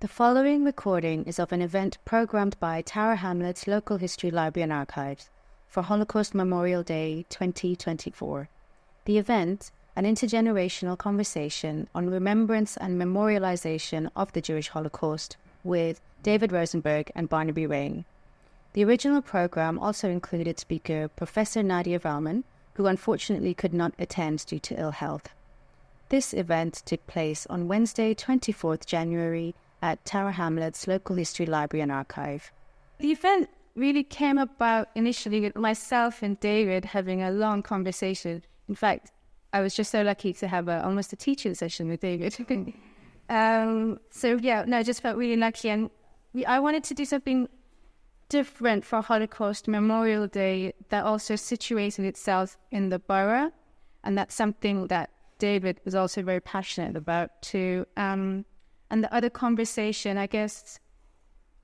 The following recording is of an event programmed by Tower Hamlets Local History Library and Archives for Holocaust Memorial Day 2024. The event, an intergenerational conversation on remembrance and memorialisation of the Jewish Holocaust with David Rosenberg and Barnaby Raine. The original program also included speaker Professor Nadia Valman, who unfortunately could not attend due to ill health. This event took place on Wednesday, 24th January at Tower Hamlets Local History Library and Archive. The event really came about initially with myself and David having a long conversation. In fact, I was just so lucky to have almost a teaching session with David. I just felt really lucky. And I wanted to do something different for Holocaust Memorial Day that also situated itself in the borough. And that's something that David was also very passionate about too. And the other conversation, I guess,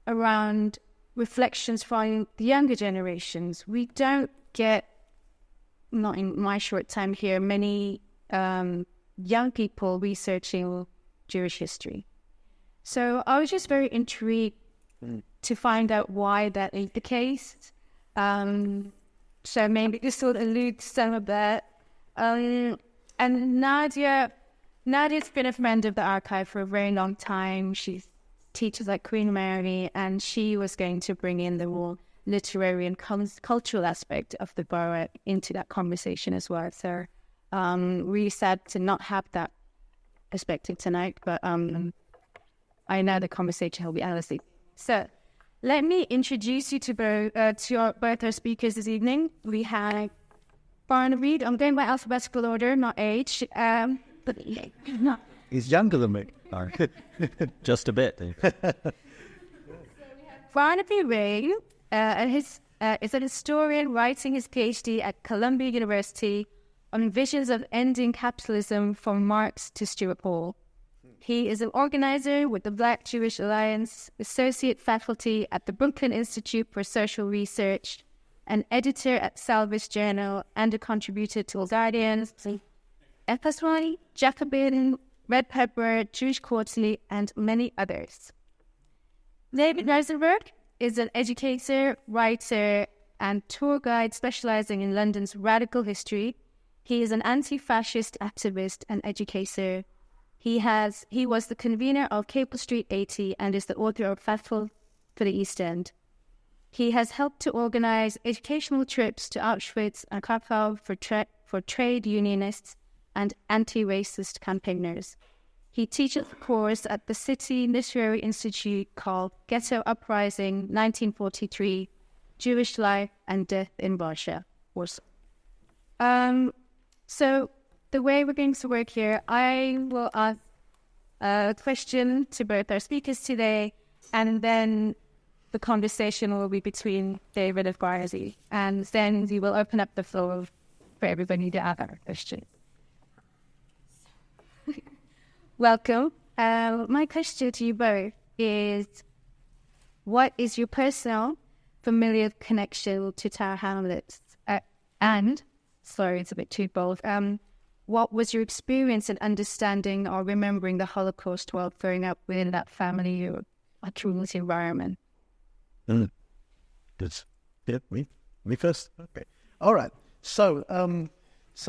around reflections from the younger generations. We don't get, not in my short time here, many young people researching Jewish history. So I was just very intrigued to find out why that is the case. So maybe this will allude to some of that. And Nadia's been a friend of the archive for a very long time. She teaches at Queen Mary, and she was going to bring in the more literary and cultural aspect of the borough into that conversation as well. So really sad to not have that perspective tonight, but I know the conversation will be endlessly. So let me introduce you to both our speakers this evening. We have Barnaby. I'm going by alphabetical order, not age. No. He's younger than me. Just a bit. Barnaby Raine is a historian writing his PhD at Columbia University on visions of ending capitalism from Marx to Stuart Hall. He is an organizer with the Black Jewish Alliance, associate faculty at the Brooklyn Institute for Social Research, an editor at Salvage Journal, and a contributor to All Guardians, Epaswani, Jacobin, Red Pepper, Jewish Quarterly, and many others. David Rosenberg is an educator, writer, and tour guide specializing in London's radical history. He is an anti-fascist activist and educator. He was the convener of Cable Street 80 and is the author of Faithful for the East End. He has helped to organize educational trips to Auschwitz and Krakow for trade unionists and anti-racist campaigners. He teaches a course at the City Literary Institute called Ghetto Uprising 1943, Jewish Life and Death in Warsaw. So the way we're going to work here, I will ask a question to both our speakers today, and then the conversation will be between David and Barnaby, and then we will open up the floor for everybody to ask our questions. Welcome. My question to you both is, what is your personal familial connection to Tower Hamlets? Sorry, it's a bit too bold. What was your experience in understanding or remembering the Holocaust while growing up within that family or a community environment? Good. Yeah, me first? Okay. All right. So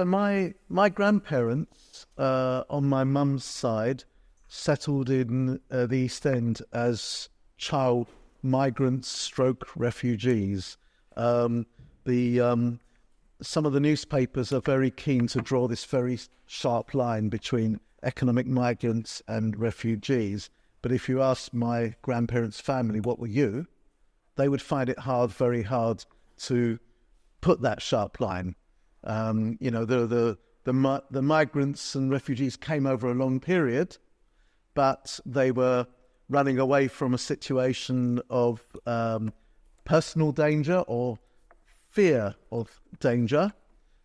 my grandparents on my mum's side settled in the East End as child migrants / refugees. Some of the newspapers are very keen to draw this very sharp line between economic migrants and refugees. But if you ask my grandparents' family, what were you? They would find it very hard to put that sharp line. The migrants and refugees came over a long period, but they were running away from a situation of personal danger or fear of danger,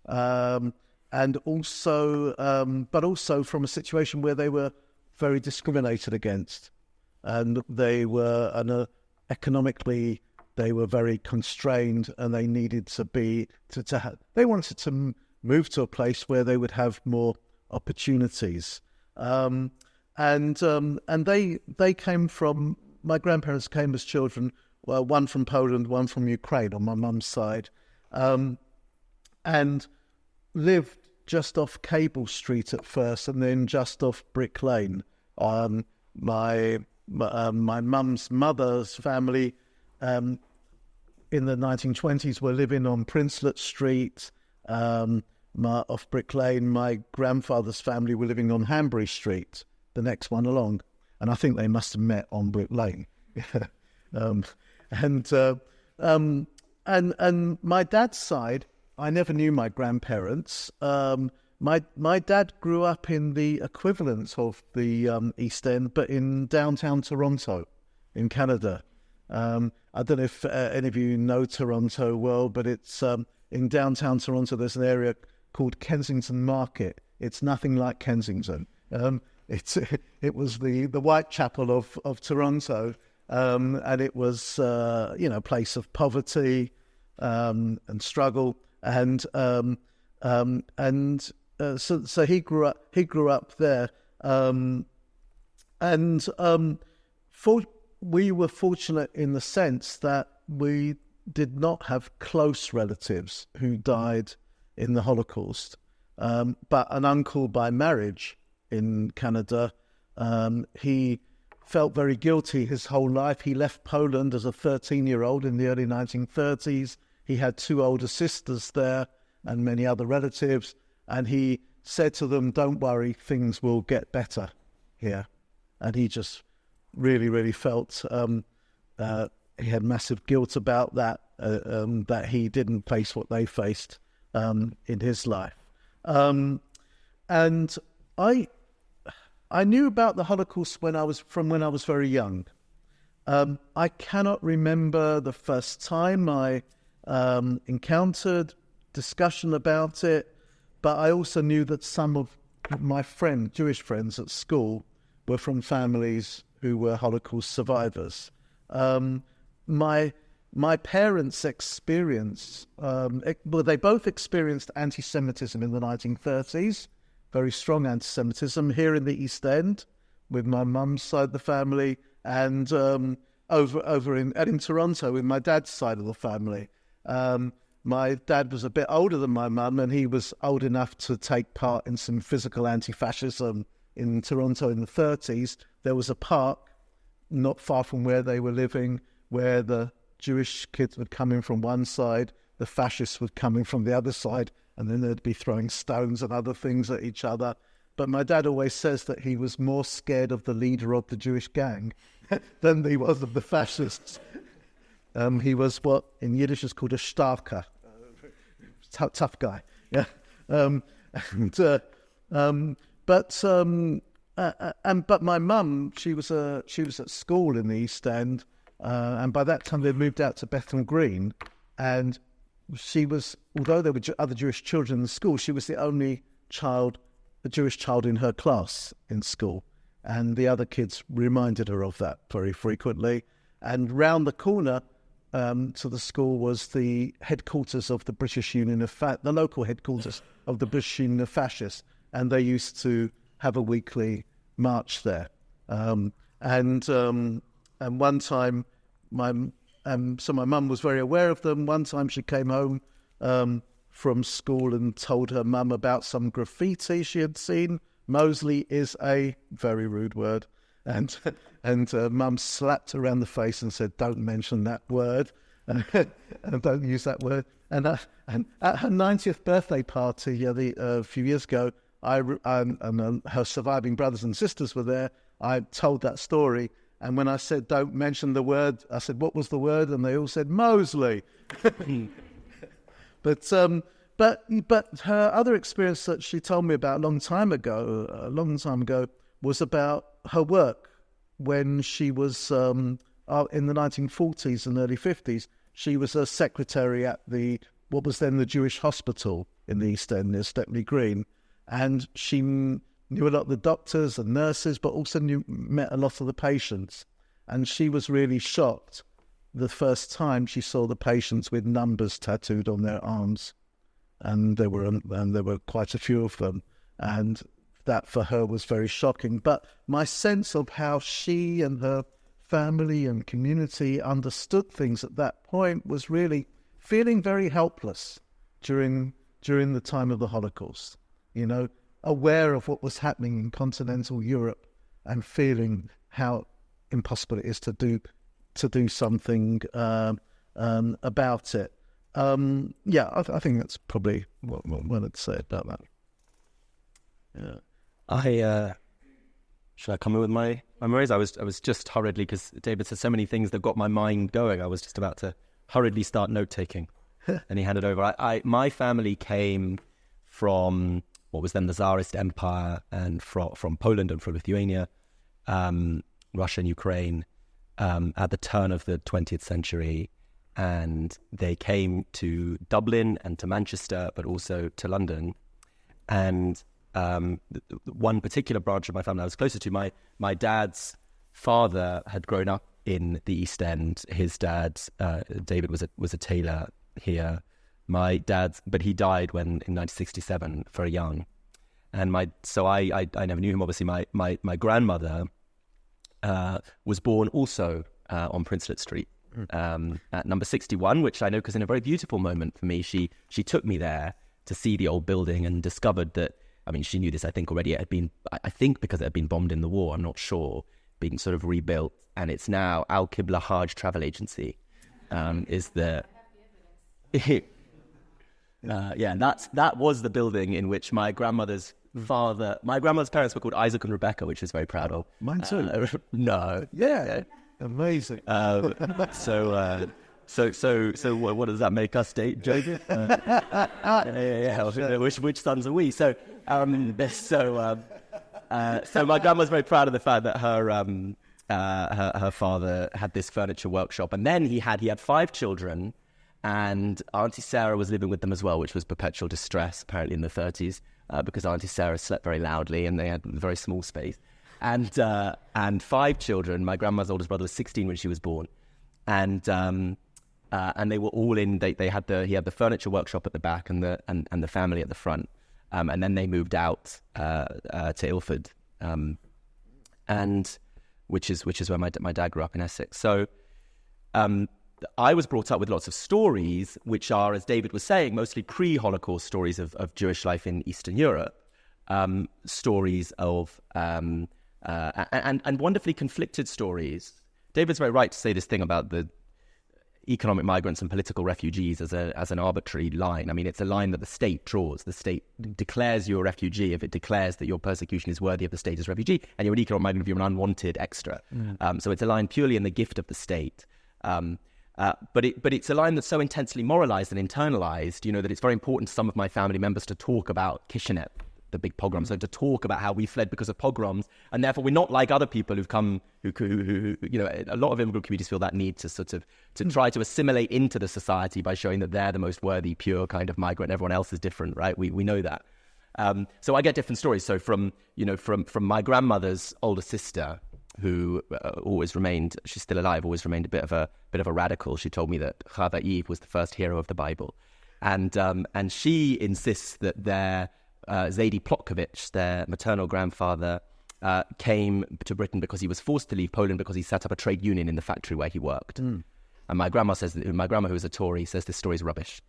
and also, but also from a situation where they were very discriminated against, and they were economically they were very constrained, and they needed to they wanted to move to a place where they would have more opportunities. they came from, my grandparents came as children, well, one from Poland, one from Ukraine on my mum's side, and lived just off Cable Street at first, and then just off Brick Lane. My mum's mother's family in the 1920s were living on Princelet Street, off Brick Lane. My grandfather's family were living on Hanbury Street, the next one along, and I think they must have met on Brick Lane. And my dad's side, I never knew my grandparents. My dad grew up in the equivalent of the East End, but in downtown Toronto, in Canada. I don't know if any of you know Toronto well, but it's in downtown Toronto. There's an area called Kensington Market. It's nothing like Kensington. It was the Whitechapel of Toronto, and it was a place of poverty and struggle, so he grew up there, we were fortunate in the sense that we did not have close relatives who died in the Holocaust, but an uncle by marriage in Canada. He felt very guilty his whole life. He left Poland as a 13-year-old in the early 1930s. He had 2 older sisters there and many other relatives, and he said to them, "Don't worry, things will get better here." And he just really, really felt he had massive guilt about that, that he didn't face what they faced in his life. And I knew about the Holocaust when I was very young. I cannot remember the first time I encountered discussion about it, but I also knew that some of my Jewish friends at school were from families who were Holocaust survivors. My parents experienced, they both experienced anti-Semitism in the 1930s, very strong anti-Semitism here in the East End with my mum's side of the family, and over in Toronto with my dad's side of the family. My dad was a bit older than my mum, and he was old enough to take part in some physical anti-fascism in Toronto in the 30s. There was a park not far from where they were living where the Jewish kids would come in from one side, the fascists would come in from the other side, and then they'd be throwing stones and other things at each other. But my dad always says that he was more scared of the leader of the Jewish gang than he was of the fascists. He was what in Yiddish is called a starker, tough guy. Yeah, but my mum, she was at school in the East End, and by that time they'd moved out to Bethnal Green, and she was, although there were other Jewish children in the school, she was the only Jewish child in her class in school, and the other kids reminded her of that very frequently. And round the corner to the school was the headquarters of the British Union of the local headquarters of the British Union of Fascists, and they used to have a weekly march there. And one time, my mum was very aware of them. One time she came home from school and told her mum about some graffiti she had seen. Mosley is a very rude word. And mum slapped her around the face and said, "Don't mention that word, and don't use that word." And at her 90th birthday party a few years ago, her surviving brothers and sisters were there. I told that story, and when I said, "Don't mention the word," I said, "What was the word?" And they all said, "Mosley." But her other experience that she told me about a long time ago, was about her work when she was in the 1940s and early 50s. She was a secretary at what was then the Jewish Hospital in the East End near Stepney Green, and she knew a lot of the doctors and nurses, but also met a lot of the patients. And she was really shocked the first time she saw the patients with numbers tattooed on their arms, and there were quite a few of them. And that for her was very shocking. But my sense of how she and her family and community understood things at that point was really feeling very helpless during the time of the Holocaust, aware of what was happening in continental Europe and feeling how impossible it is to do something about it. I think that's probably what I'd say about that. Yeah, should I come in with my memories? I was just hurriedly, because David said so many things that got my mind going. I was just about to hurriedly start note taking, and he handed over. My family came from what was then the Tsarist Empire, and from Poland and from Lithuania, Russia and Ukraine, at the turn of the 20th century. And they came to Dublin and to Manchester, but also to London. And one particular branch of my family I was closer to, my dad's father had grown up in the East End. His dad, David, was a tailor here. But he died in 1967, very young. And so I never knew him. Obviously, my grandmother was born also on Princelet Street. At number 61, which I know because in a very beautiful moment for me, she took me there to see the old building and discovered that, she knew this, I think, already. It had been, I think because it had been bombed in the war, I'm not sure, being sort of rebuilt. And it's now Al Qibla Hajj Travel Agency is the... that was the building in which my grandmother's parents were called Isaac and Rebecca, which is very proud of. Mine too. No. Yeah. Amazing. So what does that make us date, Joseph? Which sons are we? So my grandma's very proud of the fact that her father had this furniture workshop, and then he had 5 children, and Auntie Sarah was living with them as well, which was perpetual distress apparently in the 30s, because Auntie Sarah slept very loudly and they had a very small space. And 5 children. My grandma's oldest brother was 16 when she was born, and they were all in. He had the furniture workshop at the back and the family at the front, and then they moved out to Ilford, and which is where my dad grew up in Essex. So I was brought up with lots of stories, which are, as David was saying, mostly pre-Holocaust stories of Jewish life in Eastern Europe, stories of. And wonderfully conflicted stories. David's very right to say this thing about the economic migrants and political refugees as an arbitrary line. It's a line that the state draws. The state declares you a refugee if it declares that your persecution is worthy of the state as refugee, and you're an economic migrant if you're an unwanted extra. So it's a line purely in the gift of the state. But it's a line that's so intensely moralized and internalized, that it's very important to some of my family members to talk about Kishinev, the big pogroms, so to talk about how we fled because of pogroms, and therefore we're not like other people who've come, who a lot of immigrant communities feel that need to sort of to try to assimilate into the society by showing that they're the most worthy, pure kind of migrant. Everyone else is different, right? We know that. So I get different stories. So from my grandmother's older sister, who always remained, she's still alive, always remained a bit of a radical. She told me that Chava Eve was the first hero of the Bible, and she insists that their Zadie Plotkovich, their maternal grandfather, came to Britain because he was forced to leave Poland because he set up a trade union in the factory where he worked. And my grandma, who was a Tory, says this story is rubbish.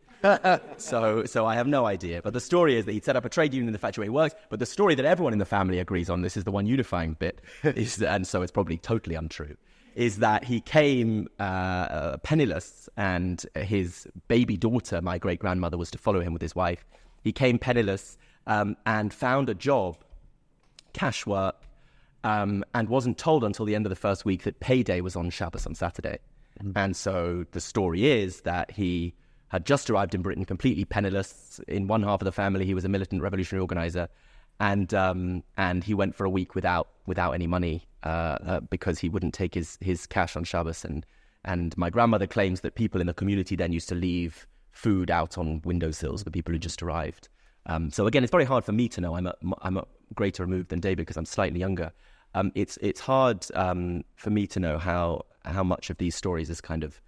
So I have no idea. But the story is that he set up a trade union in the factory where he works. But the story that everyone in the family agrees on, this is the one unifying bit, and so it's probably totally untrue, is that he came penniless, and his baby daughter, my great-grandmother, was to follow him with his wife. He came penniless and found a job, cash work, and wasn't told until the end of the first week that payday was on Shabbos on Saturday. And so the story is that he had just arrived in Britain completely penniless. In one half of the family, he was a militant revolutionary organizer, and he went for a week without any money because he wouldn't take his cash on Shabbos. And my grandmother claims that people in the community then used to leave food out on windowsills for people who just arrived. So again, it's very hard for me to know. I'm a greater removed than David because I'm slightly younger. It's hard for me to know how much of these stories is kind of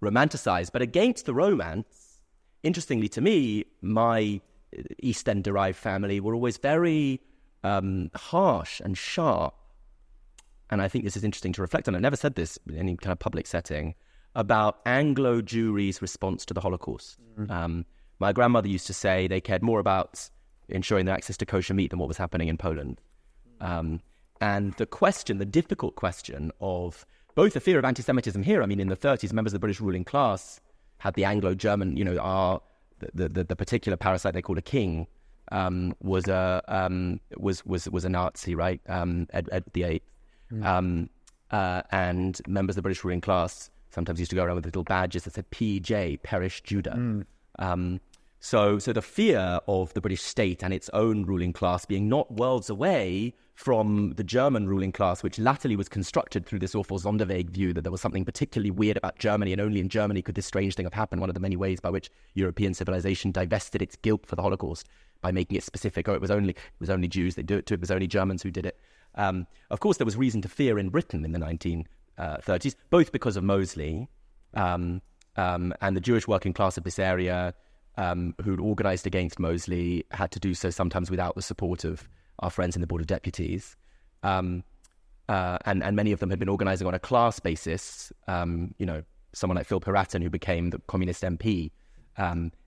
romanticized. But against the romance, interestingly to me, my East End derived family were always very harsh and sharp, and I think this is interesting to reflect on. I've never said this in any kind of public setting, about Anglo Jewry's response to the Holocaust. My grandmother used to say they cared more about ensuring their access to kosher meat than what was happening in Poland. And the difficult question of both the fear of anti-Semitism here. I mean, in the 30s, members of the British ruling class had the Anglo-German, the particular parasite they called a king, was a Nazi, right? Edward VIII. And members of the British ruling class sometimes used to go around with little badges that said PJ, Perish Judah. So the fear of the British state and its own ruling class being not worlds away from the German ruling class, which latterly was constructed through this awful Sonderweg view that there was something particularly weird about Germany, and only in Germany could this strange thing have happened, one of the many ways by which European civilization divested its guilt for the Holocaust by making it specific. It was only Jews, they do it too, it was only Germans who did it. Of course, there was reason to fear in Britain in the 1930s, both because of Mosley and the Jewish working class of this area, who'd organised against Mosley, had to do so sometimes without the support of our friends in the Board of Deputies. And many of them had been organising on a class basis. Someone like Phil Piraton, who became the Communist MP,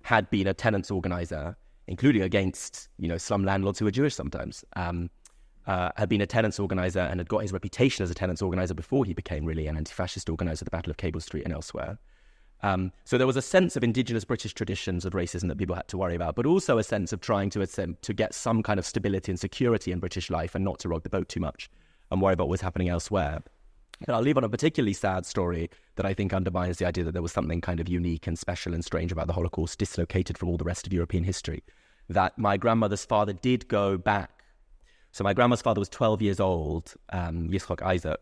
had been a tenants organiser, including against, slum landlords who were Jewish sometimes. Had been a tenants organiser and had got his reputation as a tenants organiser before he became really an anti-fascist organiser at the Battle of Cable Street and elsewhere. So there was a sense of indigenous British traditions of racism that people had to worry about, but also a sense of trying to get some kind of stability and security in British life and not to rock the boat too much and worry about what's happening elsewhere. And I'll leave on a particularly sad story that I think undermines the idea that there was something kind of unique and special and strange about the Holocaust, dislocated from all the rest of European history, that my grandmother's father did go back. So my grandma's father was 12 years old, Yitzchak Isaac,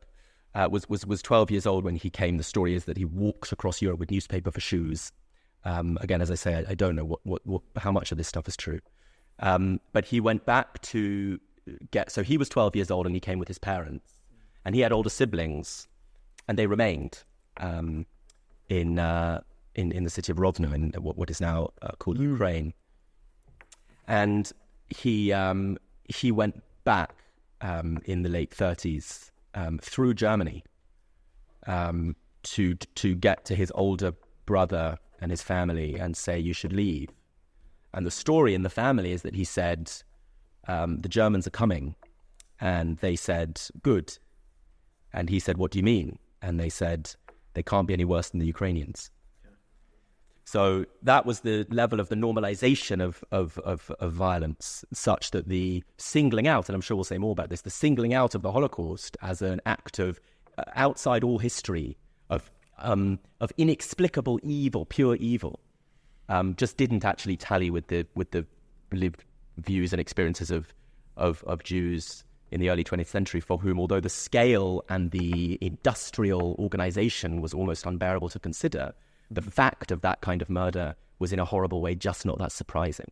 was 12 years old when he came. The story is that he walks across Europe with newspaper for shoes. Again, as I say, I don't know how much of this stuff is true. But he went back to so he was 12 years old and he came with his parents. And he had older siblings, and they remained in the city of Rovno, in what is now called Ukraine. And he went back in the late 30s through Germany to get to his older brother and his family and say, you should leave. And the story in the family is that he said, the Germans are coming. And they said, good. And he said, what do you mean? And they said, they can't be any worse than the Ukrainians. So that was the level of the normalization of violence, such that the singling out, and I'm sure we'll say more about this, the singling out of the Holocaust as an act of outside all history, of inexplicable evil, pure evil, just didn't actually tally with the lived views and experiences of Jews in the early 20th century, for whom, although the scale and the industrial organization was almost unbearable to consider, the fact of that kind of murder was in a horrible way just not that surprising.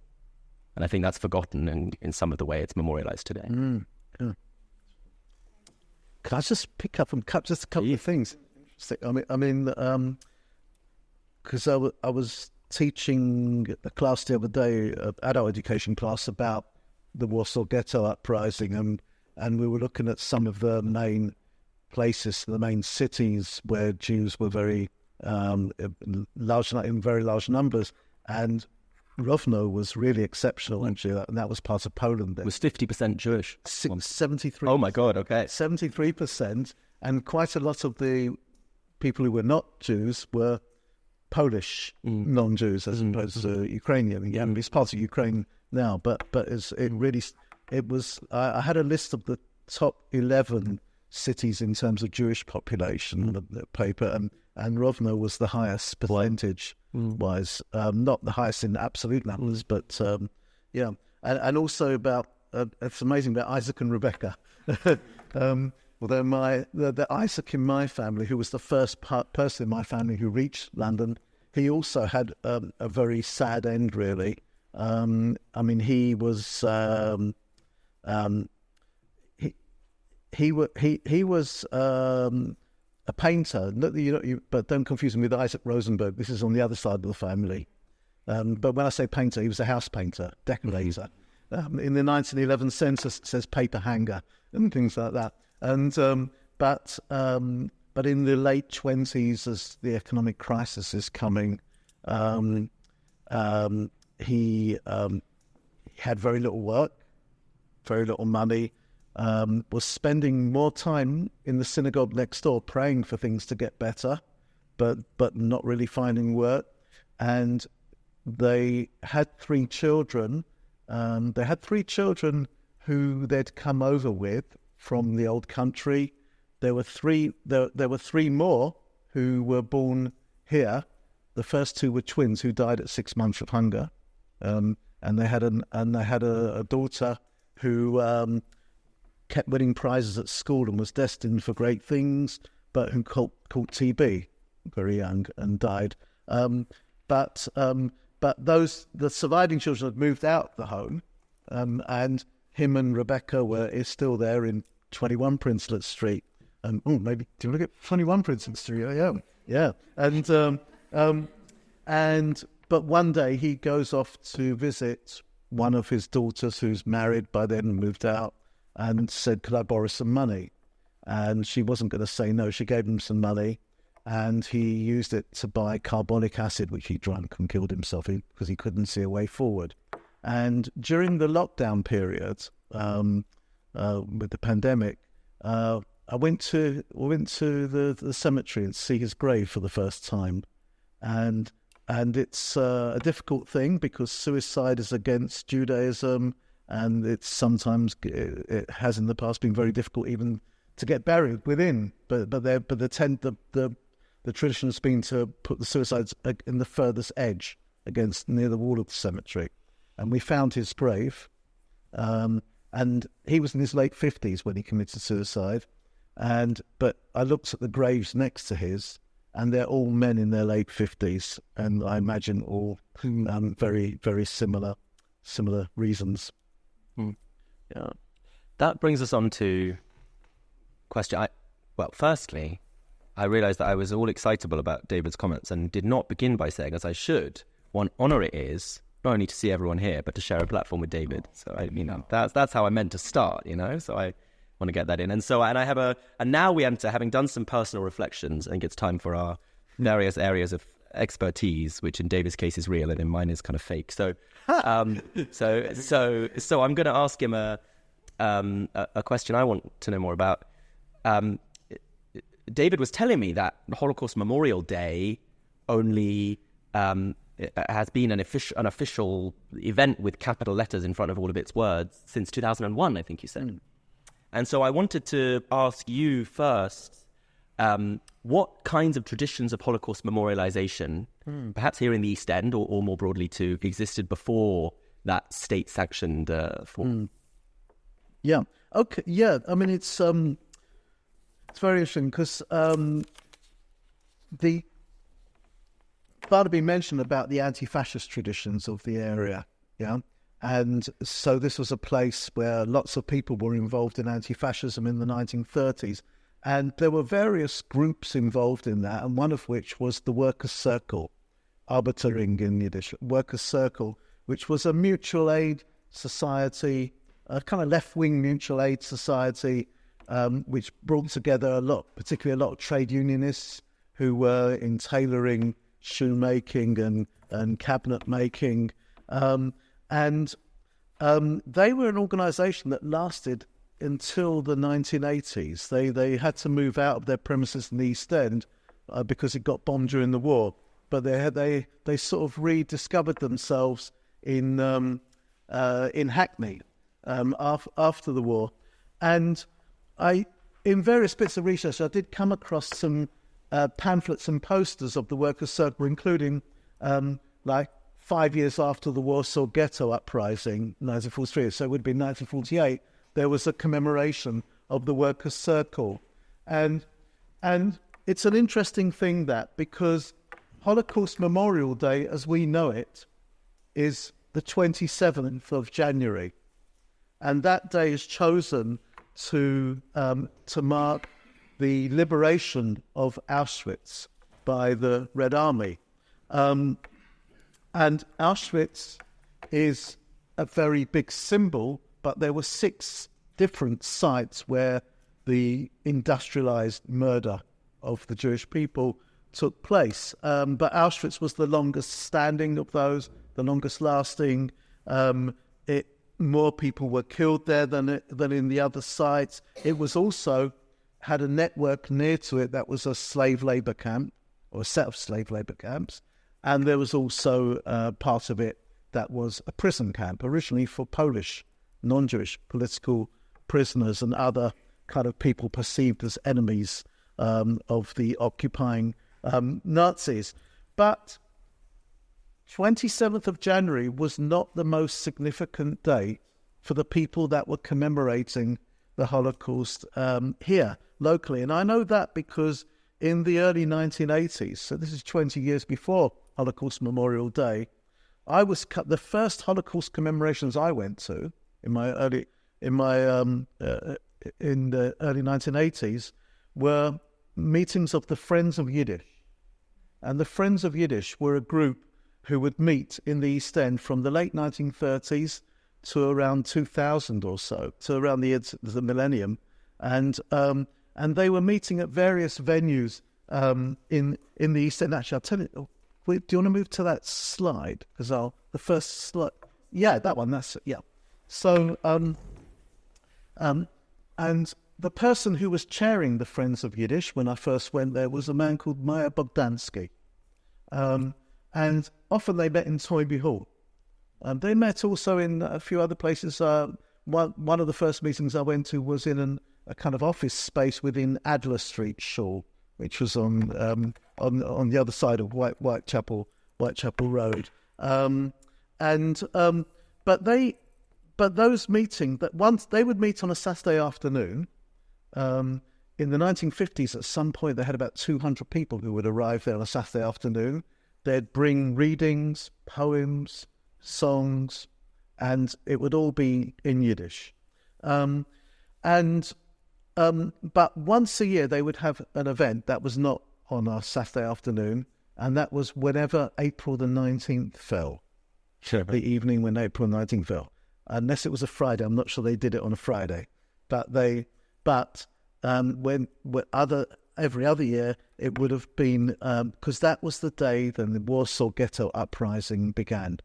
And I think that's forgotten in some of the way it's memorialized today. Yeah. Can I just pick up and cut just a couple of things? I mean, because I was teaching a class the other day, an adult education class, about the Warsaw Ghetto uprising, and we were looking at some of the main places, the main cities where Jews were very large, in very large numbers, and Rovno was really exceptional, actually, and that was part of Poland. It was 50% Jewish. 73%. Oh my God! Okay, 73%, and quite a lot of the people who were not Jews were Polish non-Jews, as opposed to Ukrainian. Yeah, it's part of Ukraine now, but it was. I had a list of the top 11 cities in terms of Jewish population, the paper, and Rovno was the highest percentage-wise. Not the highest in absolute numbers, but yeah. And also about, it's amazing about Isaac and Rebecca. Although the Isaac in my family, who was the first person in my family who reached London, he also had a very sad end, really. I mean, he was... He was a painter, but don't confuse him with Isaac Rosenberg. This is on the other side of the family. But when I say painter, he was a house painter, decorator. In the 1911 census, it says paper hanger and things like that. And but in the late 20s, as the economic crisis is coming, he had very little work, very little money, was spending more time in the synagogue next door praying for things to get better, but not really finding work. And they had 3 children. They had 3 children who they'd come over with from the old country. There were 3 more who were born here. The first 2 were twins who died at 6 months of hunger, and they had a daughter who kept winning prizes at school and was destined for great things, but who caught TB very young and died. But the surviving children had moved out the home, and him and Rebecca is still there in 21 Princelet Street. Maybe do you want to get 21 Princelet Street? Oh, yeah. But one day he goes off to visit one of his daughters who's married by then and moved out, and said, "Could I borrow some money?" And she wasn't going to say no. She gave him some money, and he used it to buy carbonic acid, which he drank and killed himself in because he couldn't see a way forward. And during the lockdown period, with the pandemic, I went to the cemetery and see his grave for the first time, and it's a difficult thing because suicide is against Judaism, and it's sometimes it has in the past been very difficult even to get buried within. But the tradition has been to put the suicides in the furthest edge near the wall of the cemetery, and we found his grave, and he was in his late 50s when he committed suicide, but I looked at the graves next to his, and they're all men in their late 50s, and I imagine all very, very similar reasons. Yeah, that brings us on to question. Firstly, I realised that I was all excitable about David's comments and did not begin by saying, as I should, what an honour it is not only to see everyone here, but to share a platform with David. So that's how I meant to start. So I want to get that in. And now we enter, having done some personal reflections. I think it's time for our various areas of expertise, which in David's case is real and in mine is kind of fake. So I'm going to ask him a question I want to know more about. David was telling me that Holocaust Memorial Day only has been an official event with capital letters in front of all of its words since 2001, I think you said. And so I wanted to ask you first, what kinds of traditions of Holocaust memorialization, perhaps here in the East End or more broadly too, existed before that state-sanctioned form? Yeah. Okay. Yeah. I mean, it's very interesting because the Barnaby mentioned about the anti-fascist traditions of the area. Yeah. And so this was a place where lots of people were involved in anti-fascism in the 1930s. And there were various groups involved in that, and one of which was the Workers' Circle, Arbeiterring in Yiddish, Workers' Circle, which was a mutual aid society, a kind of left-wing mutual aid society, which brought together particularly a lot of trade unionists who were in tailoring, shoemaking and cabinet making. And they were an organisation that lasted until the 1980s. They had to move out of their premises in the East End because it got bombed during the war. But they sort of rediscovered themselves in Hackney after the war. And in various bits of research, I did come across some pamphlets and posters of the Workers' Circle, including 5 years after the Warsaw Ghetto Uprising, 1943, so it would be 1948, there was a commemoration of the Workers' Circle. And it's an interesting thing because Holocaust Memorial Day, as we know it, is the 27th of January. And that day is chosen to mark the liberation of Auschwitz by the Red Army. And Auschwitz is a very big symbol, but there were 6 different sites where the industrialized murder of the Jewish people took place. But Auschwitz was the longest standing of those, the longest lasting. More people were killed there than in the other sites. It was also had a network near to it that was a slave labor camp, or a set of slave labor camps. And there was also part of it that was a prison camp, originally for Polish, non-Jewish political prisoners and other kind of people perceived as enemies of the occupying Nazis. But 27th of January was not the most significant date for the people that were commemorating the Holocaust here locally. And I know that because in the early 1980s, so this is 20 years before Holocaust Memorial Day, the first Holocaust commemorations I went to in the early 1980s were meetings of the Friends of Yiddish. And the Friends of Yiddish were a group who would meet in the East End from the late 1930s to around 2000 or so, to around the millennium. And they were meeting at various venues in the East End. Actually, I'll tell you, do you want to move to that slide? Because the first slide, yeah, that one, that's it, yeah. So, and the person who was chairing the Friends of Yiddish when I first went there was a man called Meyer Bogdansky. And often they met in Toynbee Hall. They met also in a few other places. One of the first meetings I went to was in a kind of office space within Adler Street, Shaw, which was on the other side of Whitechapel Road. But those meetings, that once they would meet on a Saturday afternoon. In the 1950s, at some point, they had about 200 people who would arrive there on a Saturday afternoon. They'd bring readings, poems, songs, and it would all be in Yiddish. But once a year, they would have an event that was not on a Saturday afternoon, and that was whenever April the 19th fell. Sure. The evening when April 19th fell. Unless it was a Friday. I'm not sure they did it on a Friday. But every other year, it would have been, because that was the day then the Warsaw Ghetto Uprising began.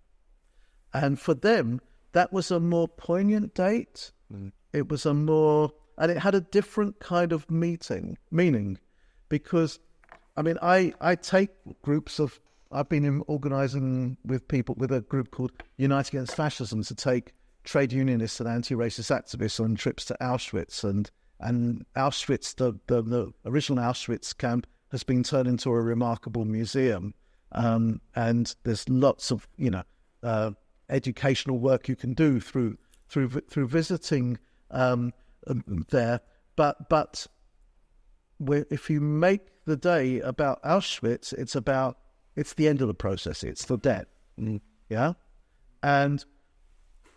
And for them, that was a more poignant date. It was and it had a different kind of meaning, because, I mean, I take groups of, I've been organising with people, with a group called Unite Against Fascism, to take trade unionists and anti-racist activists on trips to Auschwitz, and Auschwitz, the original Auschwitz camp, has been turned into a remarkable museum, and there's lots of educational work you can do through visiting there. But if you make the day about Auschwitz, it's the end of the process. It's the death, yeah, and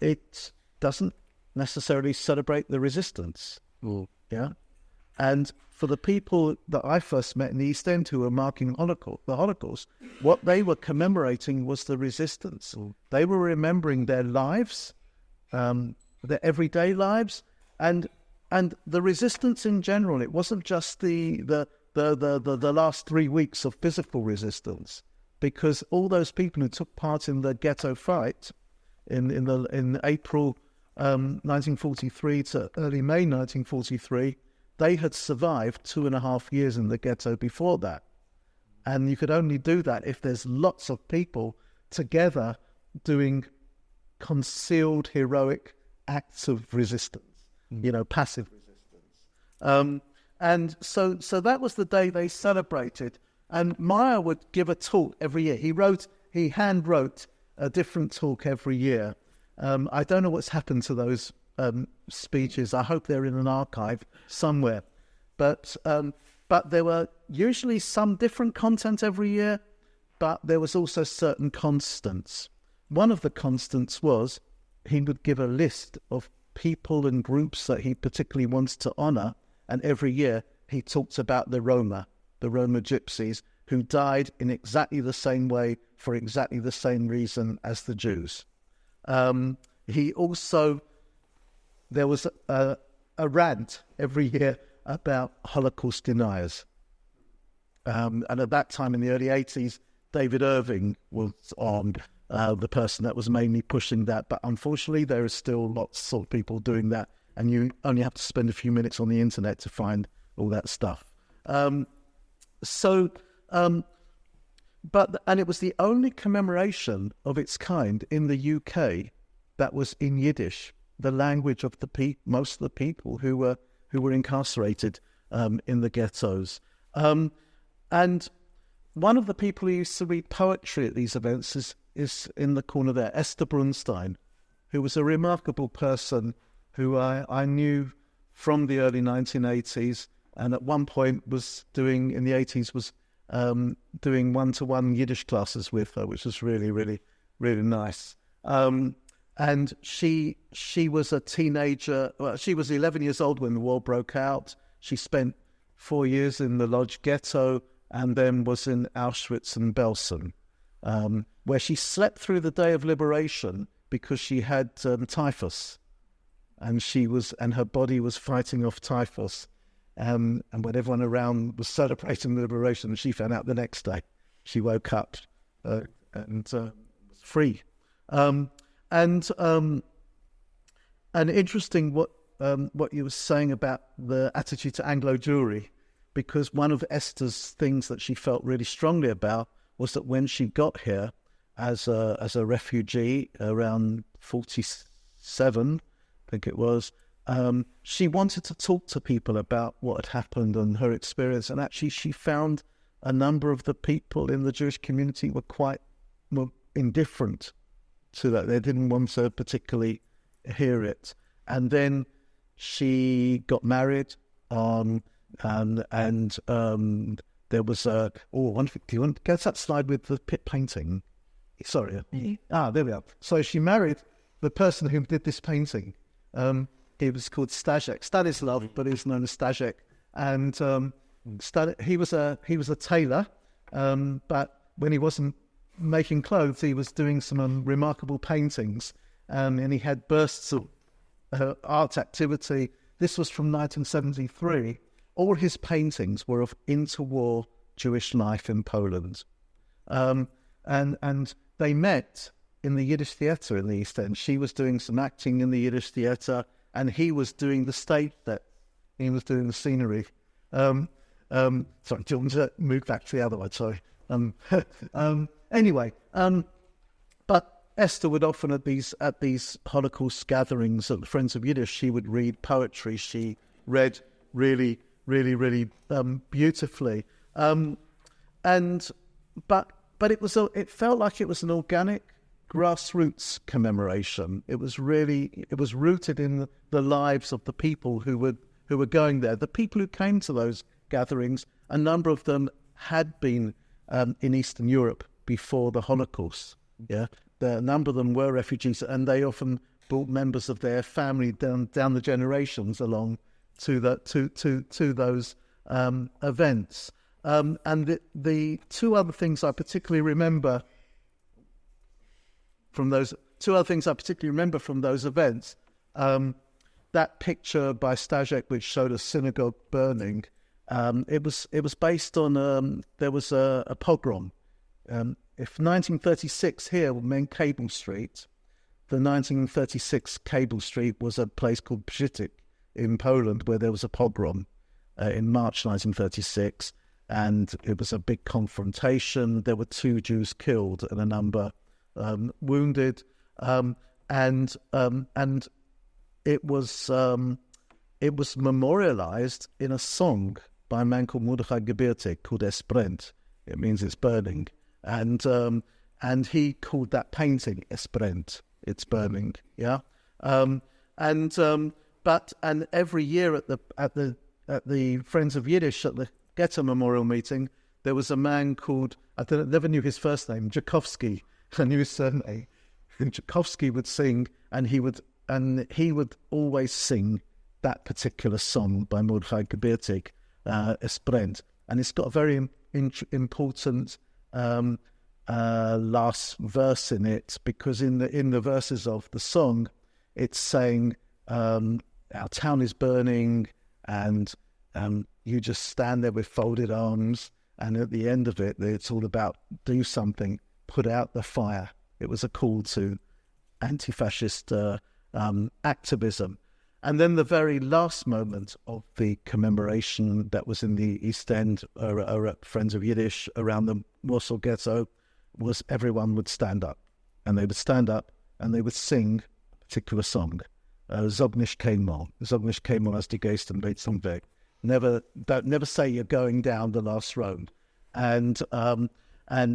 it doesn't necessarily celebrate the resistance. Yeah, and for the people that I first met in the East End who were marking the Holocaust, what they were commemorating was the resistance. They were remembering their lives, their everyday lives, and the resistance in general. It wasn't just the last 3 weeks of physical resistance, because all those people who took part in the ghetto fight in April 1943 to early May 1943, they had survived 2.5 years in the ghetto before that. And you could only do that if there's lots of people together doing concealed heroic acts of resistance, passive resistance. And so that was the day they celebrated. And Meyer would give a talk every year. He hand wrote a different talk every year. I don't know what's happened to those speeches. I hope they're in an archive somewhere. But there were usually some different content every year, but there was also certain constants. One of the constants was he would give a list of people and groups that he particularly wants to honour, and every year he talks about the Roma gypsies, who died in exactly the same way for exactly the same reason as the Jews. he also, there was a rant every year about Holocaust deniers. And at that time in the early 80s, David Irving was on, the person that was mainly pushing that. But unfortunately, there are still lots of people doing that. And you only have to spend a few minutes on the internet to find all that stuff. And it was the only commemoration of its kind in the UK that was in Yiddish, the language of the most of the people who were incarcerated in the ghettos. And one of the people who used to read poetry at these events is in the corner there, Esther Brunstein, who was a remarkable person who I knew from the early 1980s, and at one point was doing, in the 80s, was doing one-to-one Yiddish classes with her, which was really, really, really nice. And she was a teenager. Well, she was 11 years old when the war broke out. She spent 4 years in the Lodz ghetto and then was in Auschwitz and Belsen, where she slept through the day of liberation because she had typhus, and her body was fighting off typhus. And when everyone around was celebrating the liberation, she found out the next day. She woke up and was free. And interesting what you were saying about the attitude to Anglo Jewry, because one of Esther's things that she felt really strongly about was that when she got here as a refugee around 47, I think it was, she wanted to talk to people about what had happened and her experience. And actually she found a number of the people in the Jewish community were indifferent to that. They didn't want to particularly hear it. And then she got married, and there was do you want to get that slide with the pit painting? Sorry. There we are. So she married the person who did this painting. He was called Stanislav, but he was known as Stajek. And he was a tailor, but when he wasn't making clothes, he was doing some remarkable paintings, and he had bursts of art activity. This was from 1973. All his paintings were of interwar Jewish life in Poland, and they met in the Yiddish theatre in the East End. She was doing some acting in the Yiddish theatre, and he was doing the stage set. He was doing the scenery. Sorry, do you want to move back to the other one? Sorry. Anyway, but Esther would often at these Holocaust gatherings at the Friends of Yiddish, she would read poetry. She read really, really, really beautifully. But it felt like it was an organic grassroots commemoration. It was rooted in the lives of the people who were going there. The people who came to those gatherings, a number of them had been in Eastern Europe before the Holocaust. Yeah, a number of them were refugees, and they often brought members of their family down the generations along to those events. And the two other things I particularly remember from those events, that picture by Stajek, which showed a synagogue burning, it was based on there was a pogrom. If 1936 here meant Cable Street, the 1936 Cable Street was a place called Brzczyk in Poland, where there was a pogrom in March 1936, and it was a big confrontation. There were 2 Jews killed and a number wounded, and it was memorialized in a song by a man called Mordechai Gebirtig called Es brennt. It means it's burning, and he called that painting Es brennt. It's burning, yeah. And every year at the Friends of Yiddish at the Ghetto Memorial meeting, there was a man called, never knew his first name, Jakowski. I knew his surname. And Jakowski would sing, and he would always sing that particular song by Mordechai Gebirtig, Es brennt. And it's got a very important last verse in it, because in the verses of the song, it's saying, our town is burning, and you just stand there with folded arms. And at the end of it, it's all about do something, put out the fire. It was a call to anti-fascist activism. And then the very last moment of the commemoration that was in the East End, at Friends of Yiddish around the Warsaw Ghetto, was everyone would stand up. And they would stand up and they would sing a particular song. Zognish Kemo. Zognish Kemo as die Geisten Beizung weg. Never say you're going down the last road. And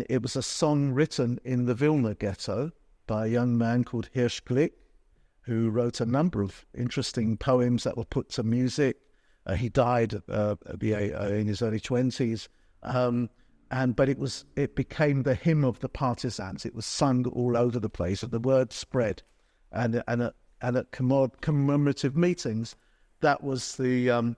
it was a song written in the Vilna ghetto by a young man called Hirsch Glick, who wrote a number of interesting poems that were put to music. He died in his early 20s. But it became the hymn of the partisans. It was sung all over the place, and the word spread. And at commemorative meetings, that was the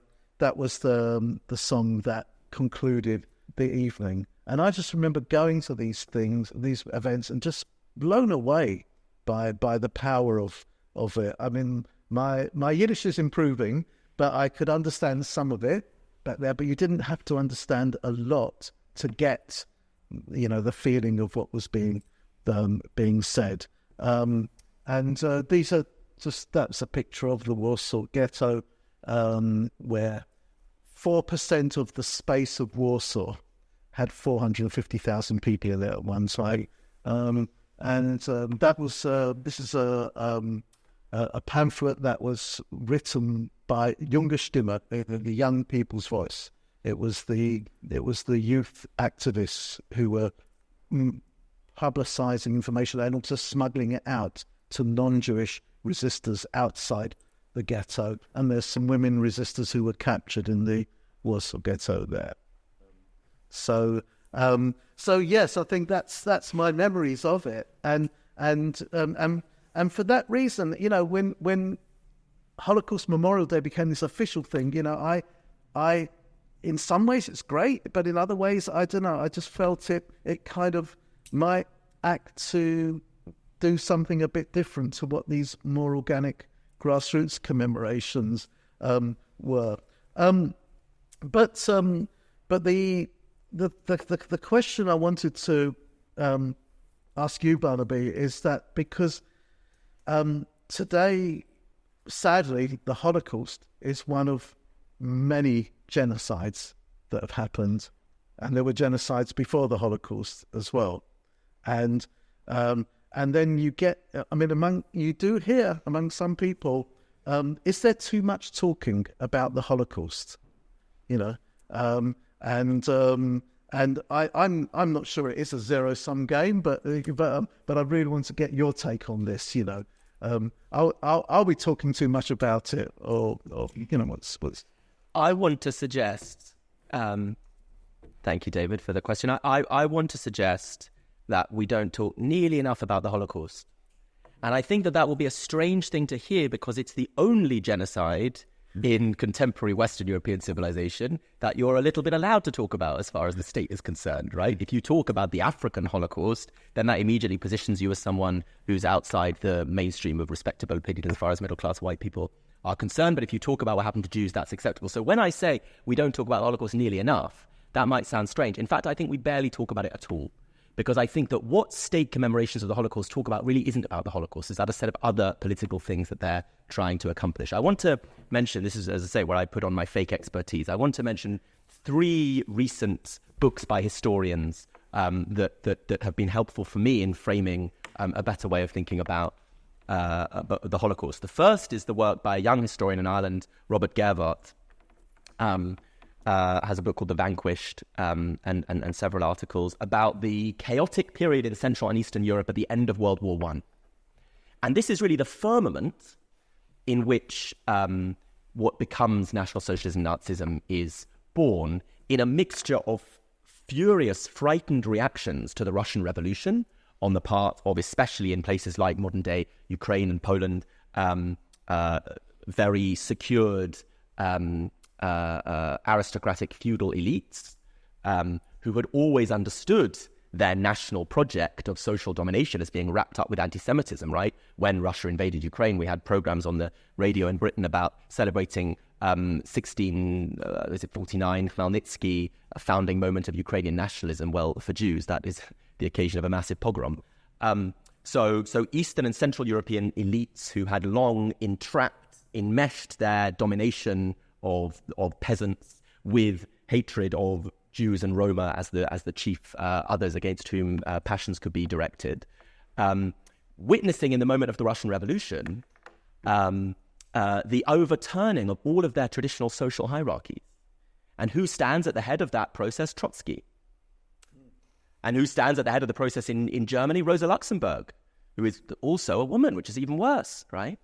song that concluded the evening. And I just remember going to these events, and just blown away by the power of it. I mean, my Yiddish is improving, but I could understand some of it back there. But you didn't have to understand a lot to get, the feeling of what was being said. These are that's a picture of the Warsaw Ghetto, where 4% of the space of Warsaw had 450,000 people in it at one time. That was this is a pamphlet that was written by Junge Stimme, the young people's voice. It was the youth activists who were publicizing information and also smuggling it out to non-Jewish resistors outside the ghetto. And there's some women resistors who were captured in the Warsaw Ghetto there. So yes, I think that's my memories of it. And for that reason, when Holocaust Memorial Day became this official thing, I in some ways it's great, but in other ways, I don't know. I just felt it kind of might act to do something a bit different to what these more organic grassroots commemorations were. But the question I wanted to ask you, Barnaby, is that because today, sadly, the Holocaust is one of many genocides that have happened, and there were genocides before the Holocaust as well, and then you get, you do hear among some people, is there too much talking about the Holocaust? And I'm not sure it is a zero-sum game, but I really want to get your take on this. Are we talking too much about it, or what's? I want to suggest. Thank you, David, for the question. I want to suggest that we don't talk nearly enough about the Holocaust, and I think that will be a strange thing to hear, because it's the only genocide in contemporary Western European civilization that you're a little bit allowed to talk about as far as the state is concerned, right? If you talk about the African Holocaust, then that immediately positions you as someone who's outside the mainstream of respectable opinion as far as middle-class white people are concerned. But if you talk about what happened to Jews, that's acceptable. So when I say we don't talk about the Holocaust nearly enough, that might sound strange. In fact, I think we barely talk about it at all, because I think that what state commemorations of the Holocaust talk about really isn't about the Holocaust. It's about a set of other political things that they're trying to accomplish. I want to mention, this is, as I say, where I put on my fake expertise. I want to mention 3 recent books by historians that have been helpful for me in framing a better way of thinking about the Holocaust. The first is the work by a young historian in Ireland, Robert Gervart. Has a book called The Vanquished, and several articles about the chaotic period in Central and Eastern Europe at the end of World War I. And this is really the firmament in which what becomes National Socialism, Nazism is born, in a mixture of furious, frightened reactions to the Russian Revolution on the part of, especially in places like modern-day Ukraine and Poland, very secured aristocratic feudal elites who had always understood their national project of social domination as being wrapped up with anti-Semitism, right? When Russia invaded Ukraine, we had programs on the radio in Britain about celebrating 1649 Khmelnytsky, a founding moment of Ukrainian nationalism. Well, for Jews, that is the occasion of a massive pogrom. So Eastern and Central European elites who had long enmeshed their domination of peasants with hatred of Jews and Roma as the chief others against whom passions could be directed, witnessing in the moment of the Russian Revolution the overturning of all of their traditional social hierarchies. And who stands at the head of that process? Trotsky. And who stands at the head of the process in Germany? Rosa Luxemburg, who is also a woman, which is even worse, right?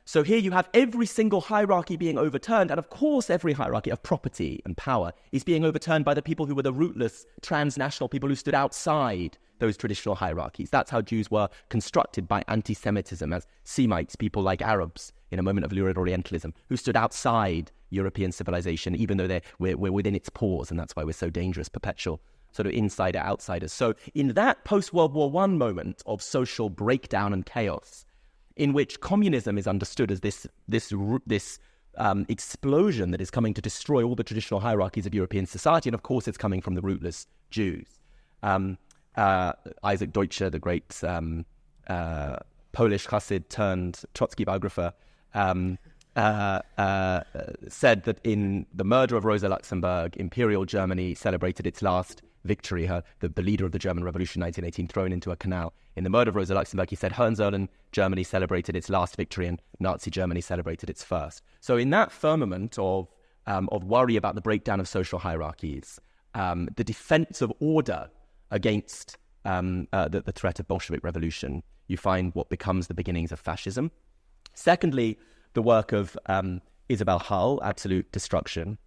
So here you have every single hierarchy being overturned, and of course every hierarchy of property and power is being overturned by the people who were the rootless, transnational people who stood outside those traditional hierarchies. That's how Jews were constructed by anti-Semitism as Semites, people like Arabs in a moment of lurid Orientalism, who stood outside European civilization, even though we're within its pores, and that's why we're so dangerous, perpetual sort of insider outsiders. So in that post-World War I moment of social breakdown and chaos, in which communism is understood as this explosion that is coming to destroy all the traditional hierarchies of European society, and of course it's coming from the rootless Jews. Isaac Deutscher, the great Polish Chassid turned Trotsky biographer, said that in the murder of Rosa Luxemburg, Imperial Germany celebrated its last victory. The leader of the German Revolution, 1918, thrown into a canal. In the murder of Rosa Luxemburg, he said Hohenzollern Germany celebrated its last victory and Nazi Germany celebrated its first. So in that firmament of worry about the breakdown of social hierarchies, the defense of order against the threat of Bolshevik revolution, you find what becomes the beginnings of fascism. Secondly, the work of Isabel Hull, Absolute Destruction,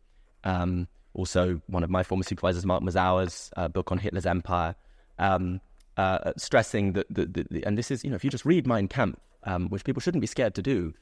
also one of my former supervisors, Mark Mazauer's book on Hitler's Empire, stressing that, and this is, if you just read Mein Kampf, which people shouldn't be scared to do,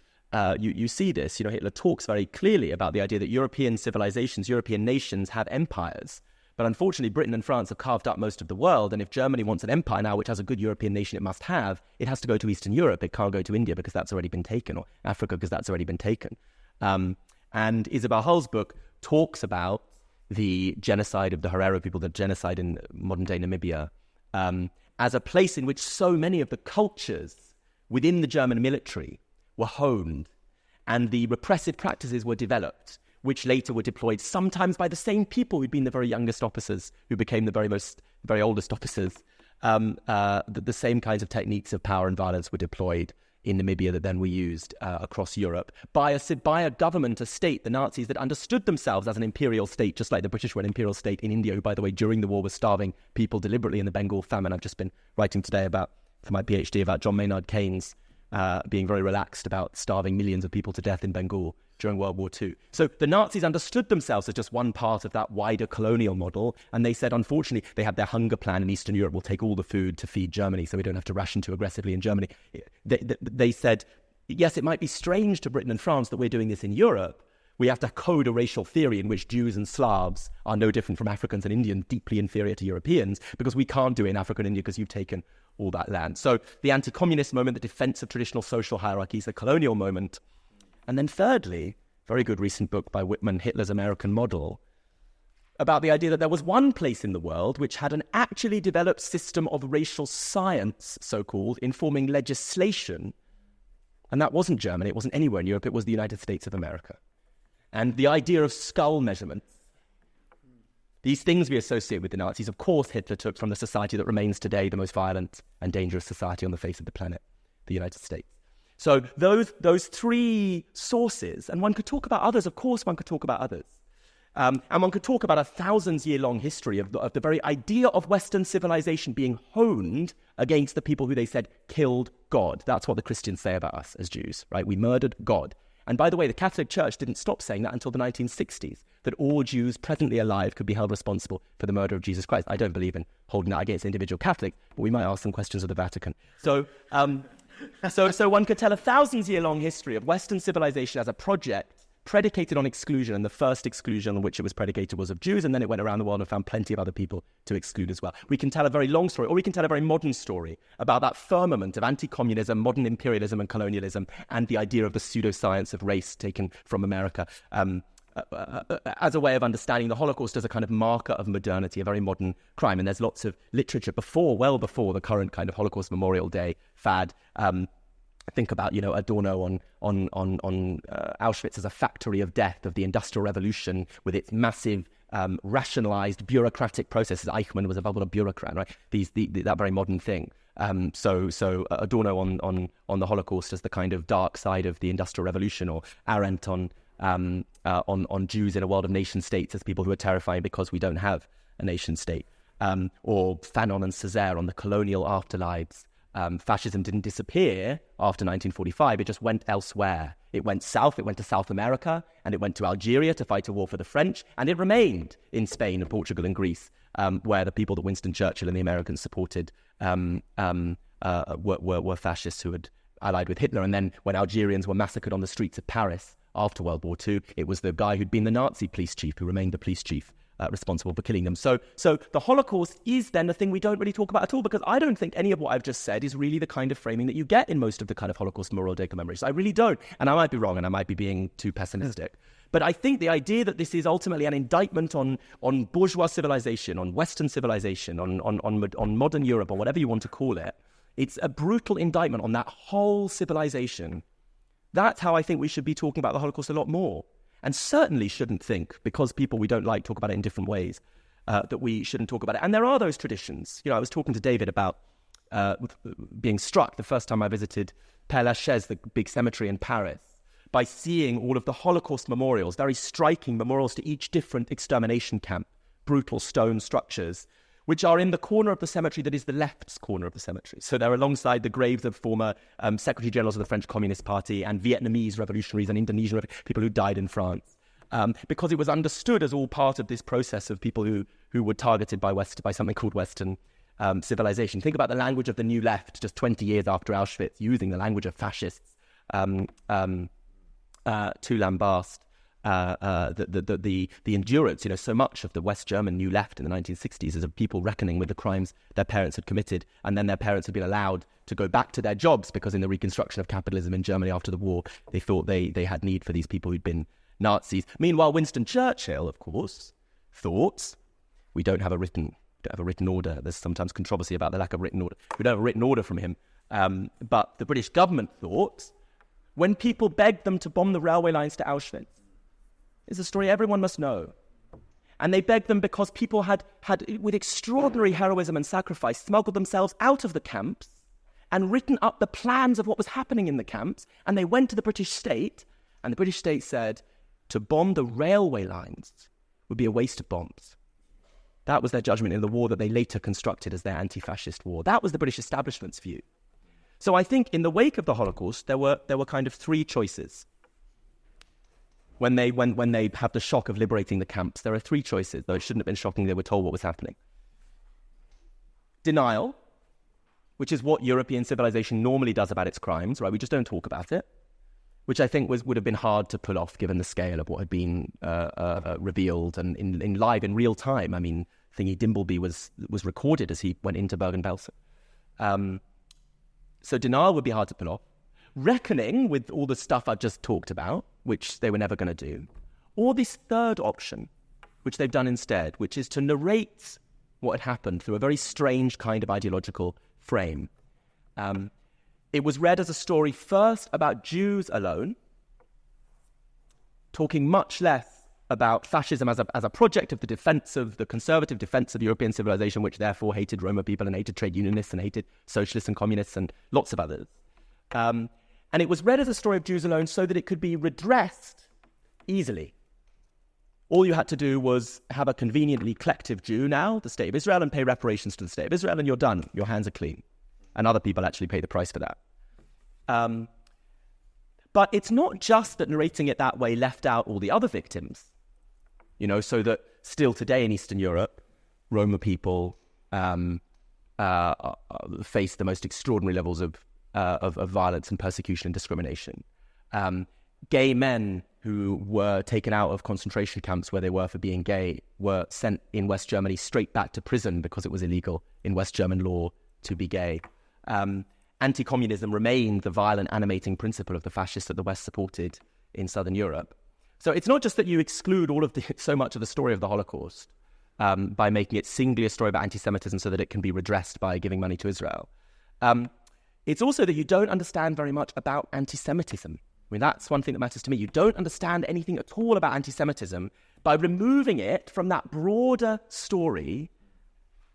you see this. Hitler talks very clearly about the idea that European civilizations, European nations have empires. But unfortunately, Britain and France have carved up most of the world. And if Germany wants an empire now, which has a good European nation it must have, it has to go to Eastern Europe. It can't go to India because that's already been taken, or Africa because that's already been taken. And Isabel Hull's book talks about the genocide of the Herero people, the genocide in modern-day Namibia, as a place in which so many of the cultures within the German military were honed and the repressive practices were developed, which later were deployed sometimes by the same people who'd been the very youngest officers, who became the very oldest officers. The same kinds of techniques of power and violence were deployed in Namibia that then were used across Europe by a government, a state, the Nazis, that understood themselves as an imperial state, just like the British were an imperial state in India, who, by the way, during the war was starving people deliberately in the Bengal famine. I've just been writing today for my PhD about John Maynard Keynes being very relaxed about starving millions of people to death in Bengal during World War II. So the Nazis understood themselves as just one part of that wider colonial model, and they said, unfortunately, they had their hunger plan in Eastern Europe. We'll take all the food to feed Germany so we don't have to ration too aggressively in Germany. They said, yes, it might be strange to Britain and France that we're doing this in Europe. We have to code a racial theory in which Jews and Slavs are no different from Africans and Indians, deeply inferior to Europeans, because we can't do it in Africa and India because you've taken all that land. So the anti-communist moment, the defense of traditional social hierarchies, the colonial moment. And then thirdly, very good recent book by Whitman, Hitler's American Model, about the idea that there was one place in the world which had an actually developed system of racial science, so-called, informing legislation. And that wasn't Germany, it wasn't anywhere in Europe, it was the United States of America. And the idea of skull measurements, these things we associate with the Nazis, of course Hitler took from the society that remains today the most violent and dangerous society on the face of the planet, the United States. So those three sources, and one could talk about others, of course one could talk about others. And one could talk about a thousands-year-long history of the very idea of Western civilization being honed against the people who they said killed God. That's what the Christians say about us as Jews, right? We murdered God. And by the way, the Catholic Church didn't stop saying that until the 1960s, that all Jews presently alive could be held responsible for the murder of Jesus Christ. I don't believe in holding that against individual Catholics, but we might ask some questions of the Vatican. So one could tell a thousands-year-long history of Western civilization as a project predicated on exclusion, and the first exclusion on which it was predicated was of Jews, and then it went around the world and found plenty of other people to exclude as well. We can tell a very long story, or we can tell a very modern story about that firmament of anti-communism, modern imperialism and colonialism, and the idea of the pseudoscience of race taken from America as a way of understanding the Holocaust as a kind of marker of modernity, a very modern crime. And there's lots of literature well before the current kind of Holocaust Memorial Day fad. Think about, Adorno on Auschwitz as a factory of death of the Industrial Revolution with its massive rationalized bureaucratic processes. Eichmann was a bubble of bureaucrat, right? That very modern thing. So Adorno on the Holocaust as the kind of dark side of the Industrial Revolution, or Arendt on Jews in a world of nation states as people who are terrifying because we don't have a nation state, or Fanon and Césaire on the colonial afterlives. Fascism didn't disappear after 1945, it just went elsewhere. It went south, it went to South America, and it went to Algeria to fight a war for the French, and it remained in Spain and Portugal and Greece, where the people that Winston Churchill and the Americans supported were fascists who had allied with Hitler. And then when Algerians were massacred on the streets of Paris after World War II, it was the guy who'd been the Nazi police chief who remained the police chief responsible for killing them. So the Holocaust is then a thing we don't really talk about at all, because I don't think any of what I've just said is really the kind of framing that you get in most of the kind of Holocaust Memorial Day commemorations. I really don't. And I might be wrong, and I might be being too pessimistic. But I think the idea that this is ultimately an indictment on bourgeois civilization, on Western civilization, on modern Europe, or whatever you want to call it, it's a brutal indictment on that whole civilization. That's how I think we should be talking about the Holocaust a lot more. And certainly shouldn't think, because people we don't like talk about it in different ways, that we shouldn't talk about it. And there are those traditions. I was talking to David about being struck the first time I visited Père Lachaise, the big cemetery in Paris, by seeing all of the Holocaust memorials, very striking memorials to each different extermination camp, brutal stone structures, which are in the corner of the cemetery that is the left's corner of the cemetery. So they're alongside the graves of former Secretary Generals of the French Communist Party and Vietnamese revolutionaries and Indonesian people who died in France. Because it was understood as all part of this process of people who were targeted by something called Western civilization. Think about the language of the New Left just 20 years after Auschwitz, using the language of fascists to lambast the endurance. So much of the West German New Left in the 1960s is of people reckoning with the crimes their parents had committed, and then their parents had been allowed to go back to their jobs because in the reconstruction of capitalism in Germany after the war, they thought they had need for these people who'd been Nazis. Meanwhile, Winston Churchill, of course, thought we don't have a written order. There's sometimes controversy about the lack of written order. We don't have a written order from him. But the British government thought, when people begged them to bomb the railway lines to Auschwitz, is a story everyone must know. And they begged them because people had, with extraordinary heroism and sacrifice, smuggled themselves out of the camps and written up the plans of what was happening in the camps. And they went to the British state, and the British state said, to bomb the railway lines would be a waste of bombs. That was their judgment in the war that they later constructed as their anti-fascist war. That was the British establishment's view. So I think in the wake of the Holocaust, there were kind of three choices. When they have the shock of liberating the camps, there are three choices, though it shouldn't have been shocking they were told what was happening. Denial, which is what European civilization normally does about its crimes, right? We just don't talk about it, which I think would have been hard to pull off given the scale of what had been revealed and in live, in real time. I mean, thingy Dimbleby was recorded as he went into Bergen-Belsen. So denial would be hard to pull off. Reckoning with all the stuff I've just talked about, which they were never going to do. Or this third option, which they've done instead, which is to narrate what had happened through a very strange kind of ideological frame. It was read as a story first about Jews alone, talking much less about fascism as a project of the conservative defense of European civilization, which therefore hated Roma people and hated trade unionists and hated socialists and communists and lots of others. And it was read as a story of Jews alone so that it could be redressed easily. All you had to do was have a conveniently collective Jew now, the State of Israel, and pay reparations to the State of Israel, and you're done. Your hands are clean. And other people actually pay the price for that. But it's not just that narrating it that way left out all the other victims, so that still today in Eastern Europe, Roma people face the most extraordinary levels of violence and persecution and discrimination. Gay men who were taken out of concentration camps where they were for being gay were sent in West Germany straight back to prison because it was illegal in West German law to be gay. Anti-communism remained the violent animating principle of the fascists that the West supported in Southern Europe. So it's not just that you exclude so much of the story of the Holocaust by making it singly a story about anti-Semitism so that it can be redressed by giving money to Israel. It's also that you don't understand very much about anti-Semitism. I mean, that's one thing that matters to me. You don't understand anything at all about anti-Semitism by removing it from that broader story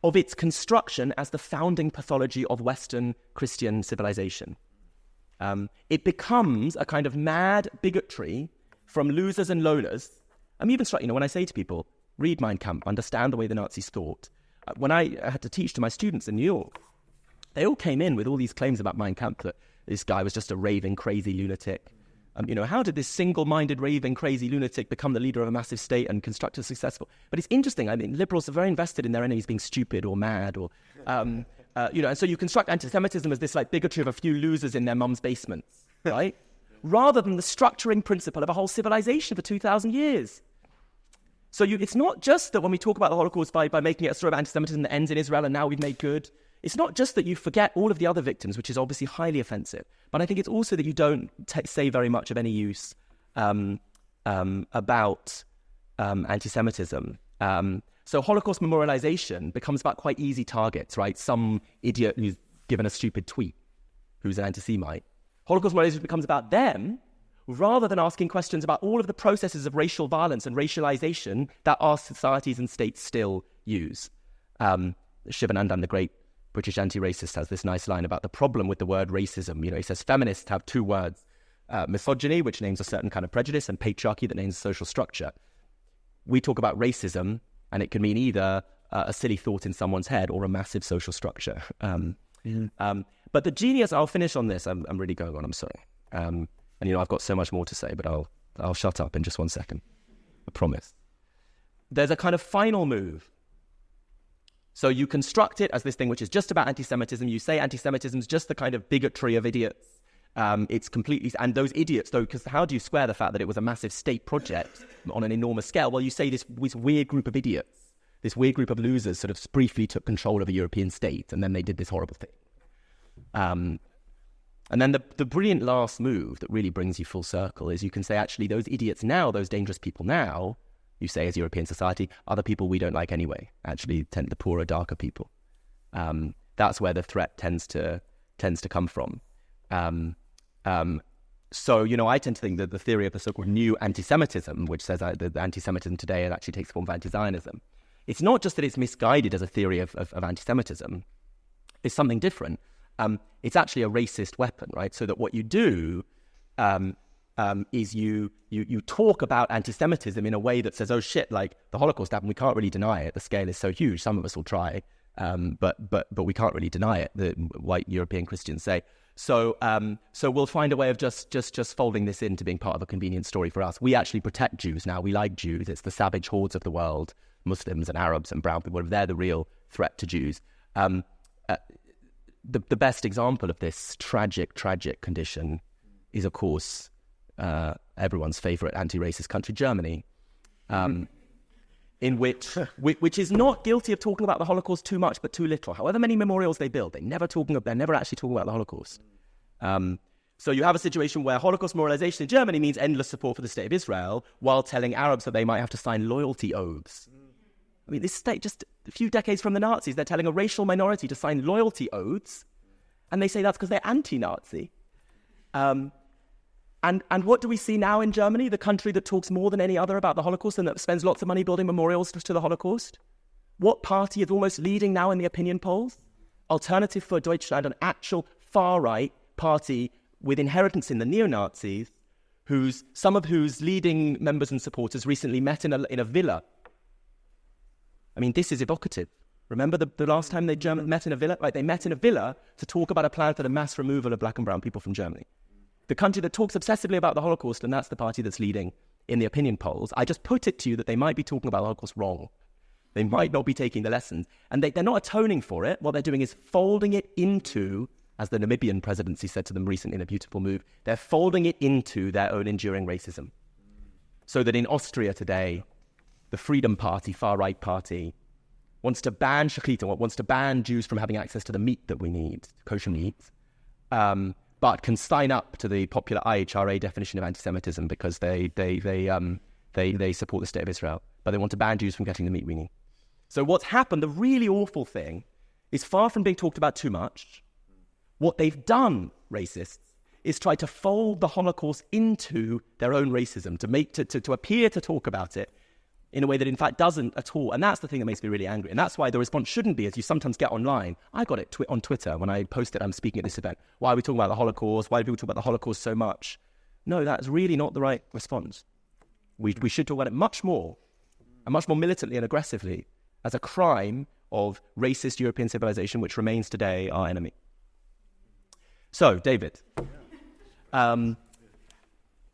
of its construction as the founding pathology of Western Christian civilization. It becomes a kind of mad bigotry from losers and loners. I'm even struck, when I say to people, read Mein Kampf, understand the way the Nazis thought. When I had to teach to my students in New York, they all came in with all these claims about Mein Kampf, that this guy was just a raving, crazy lunatic. How did this single-minded, raving, crazy lunatic become the leader of a massive state and construct a successful? But it's interesting. I mean, liberals are very invested in their enemies being stupid or mad, or and so you construct anti-Semitism as this like bigotry of a few losers in their mum's basements, right? Rather than the structuring principle of a whole civilization for 2,000 years. So it's not just that when we talk about the Holocaust by making it a story of anti-Semitism that ends in Israel and now we've made good. It's not just that you forget all of the other victims, which is obviously highly offensive, but I think it's also that you don't say very much of any use about anti-Semitism. So Holocaust memorialization becomes about quite easy targets, right? Some idiot who's given a stupid tweet who's an anti-Semite. Holocaust memorialization becomes about them rather than asking questions about all of the processes of racial violence and racialization that our societies and states still use. Shivanandan, the great British anti-racist, has this nice line about the problem with the word racism. He says feminists have two words, misogyny, which names a certain kind of prejudice, and patriarchy, that names a social structure. We talk about racism, and it can mean either a silly thought in someone's head or a massive social structure. But the genius, I'll finish on this. I'm really going on, I'm sorry. And I've got so much more to say, but I'll shut up in just 1 second. I promise. There's a kind of final move. So you construct it as this thing which is just about anti-Semitism. You say anti-Semitism is just the kind of bigotry of idiots. It's completely... And those idiots, though, because how do you square the fact that it was a massive state project on an enormous scale? Well, you say this weird group of idiots, this weird group of losers sort of briefly took control of a European state, and then they did this horrible thing. And then the brilliant last move that really brings you full circle is you can say, actually, those idiots now, those dangerous people now, you say as European society, are the people we don't like anyway, actually the poorer, darker people. That's where the threat tends to come from. So, I tend to think that the theory of the so-called new anti-Semitism, which says that the anti-Semitism today actually takes the form of anti-Zionism, it's not just that it's misguided as a theory of anti-Semitism. It's something different. It's actually a racist weapon, right? So that what you do is you talk about anti-Semitism in a way that says, oh shit, like the Holocaust happened, we can't really deny it. The scale is so huge. Some of us will try, but we can't really deny it, the white European Christians say. So we'll find a way of just folding this into being part of a convenient story for us. We actually protect Jews now. We like Jews. It's the savage hordes of the world, Muslims and Arabs and brown people. They're the real threat to Jews. The best example of this tragic condition is, of course, everyone's favorite anti-racist country, Germany, in which is not guilty of talking about the Holocaust too much but too little. However many memorials they build, they're never actually talking about the Holocaust. So you have a situation where Holocaust memorialization in Germany means endless support for the state of Israel while telling Arabs that they might have to sign loyalty oaths. I mean, this state, just a few decades from the Nazis, they're telling a racial minority to sign loyalty oaths, and they say that's because they're anti-Nazi. And what do we see now in Germany, the country that talks more than any other about the Holocaust and that spends lots of money building memorials to the Holocaust? What party is almost leading now in the opinion polls? Alternative for Deutschland, an actual far-right party with inheritance in the neo-Nazis, some of whose leading members and supporters recently met in a villa. I mean, this is evocative. Remember the last time they met in a villa? Right, they met in a villa to talk about a plan for the mass removal of black and brown people from Germany. The country that talks obsessively about the Holocaust, and that's the party that's leading in the opinion polls. I just put it to you that they might be talking about the Holocaust wrong. They might not be taking the lessons. And they're not atoning for it. What they're doing is folding it into, as the Namibian presidency said to them recently in a beautiful move, they're folding it into their own enduring racism. So that in Austria today, the Freedom Party, far-right party, wants to ban shechita, wants to ban Jews from having access to the meat that we need, kosher meat, but can sign up to the popular IHRA definition of anti-Semitism because they support the state of Israel, but they want to ban Jews from getting the meat we need. So what's happened, the really awful thing, is far from being talked about too much. What they've done, racists, is try to fold the Holocaust into their own racism, to appear to talk about it in a way that in fact doesn't at all. And that's the thing that makes me really angry. And that's why the response shouldn't be, as you sometimes get online. I got it on Twitter when I posted I'm speaking at this event. Why are we talking about the Holocaust? Why do people talk about the Holocaust so much? No, that's really not the right response. We should talk about it much more, and much more militantly and aggressively, as a crime of racist European civilization, which remains today our enemy. So, David,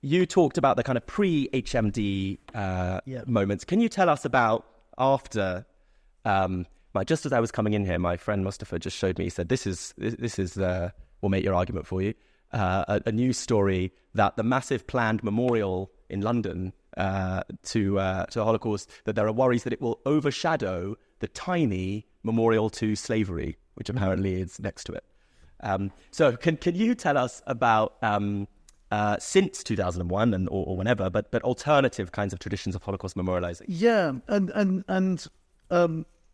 you talked about the kind of pre-HMD moments. Can you tell us about after? Just as I was coming in here, my friend Mustafa just showed me. He said, "This is will make your argument for you." A news story that the massive planned memorial in London to the Holocaust, that there are worries that it will overshadow the tiny memorial to slavery, which apparently is next to it. So can you tell us about since 2001 or whenever, but alternative kinds of traditions of Holocaust memorializing? Yeah, and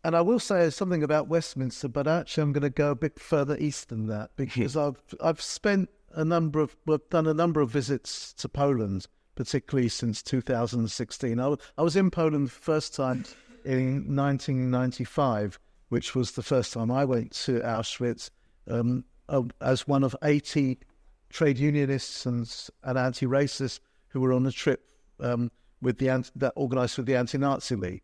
I will say something about Westminster, but actually I'm going to go a bit further east than that, because I've spent done a number of visits to Poland, particularly since 2016. I was in Poland the first time in 1995, which was the first time I went to Auschwitz, as one of 80 trade unionists and anti-racists who were on a trip that organised with the Anti-Nazi League.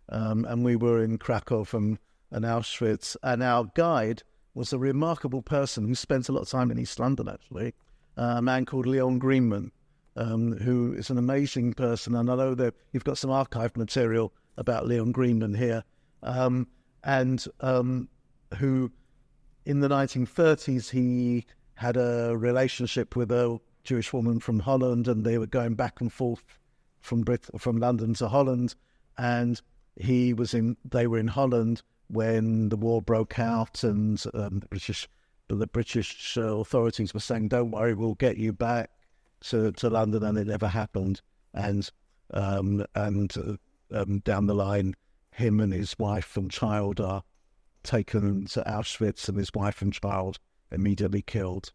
And we were in Krakow and Auschwitz, and our guide was a remarkable person who spent a lot of time in East London, actually, a man called Leon Greenman, who is an amazing person. And I know that you've got some archived material about Leon Greenman here, and who in the 1930s, he had a relationship with a Jewish woman from Holland, and they were going back and forth from London to Holland, and they were in Holland when the war broke out, and the British authorities were saying, "Don't worry, we'll get you back to London," and it never happened. And down the line, him and his wife and child are taken to Auschwitz, and his wife and child immediately killed.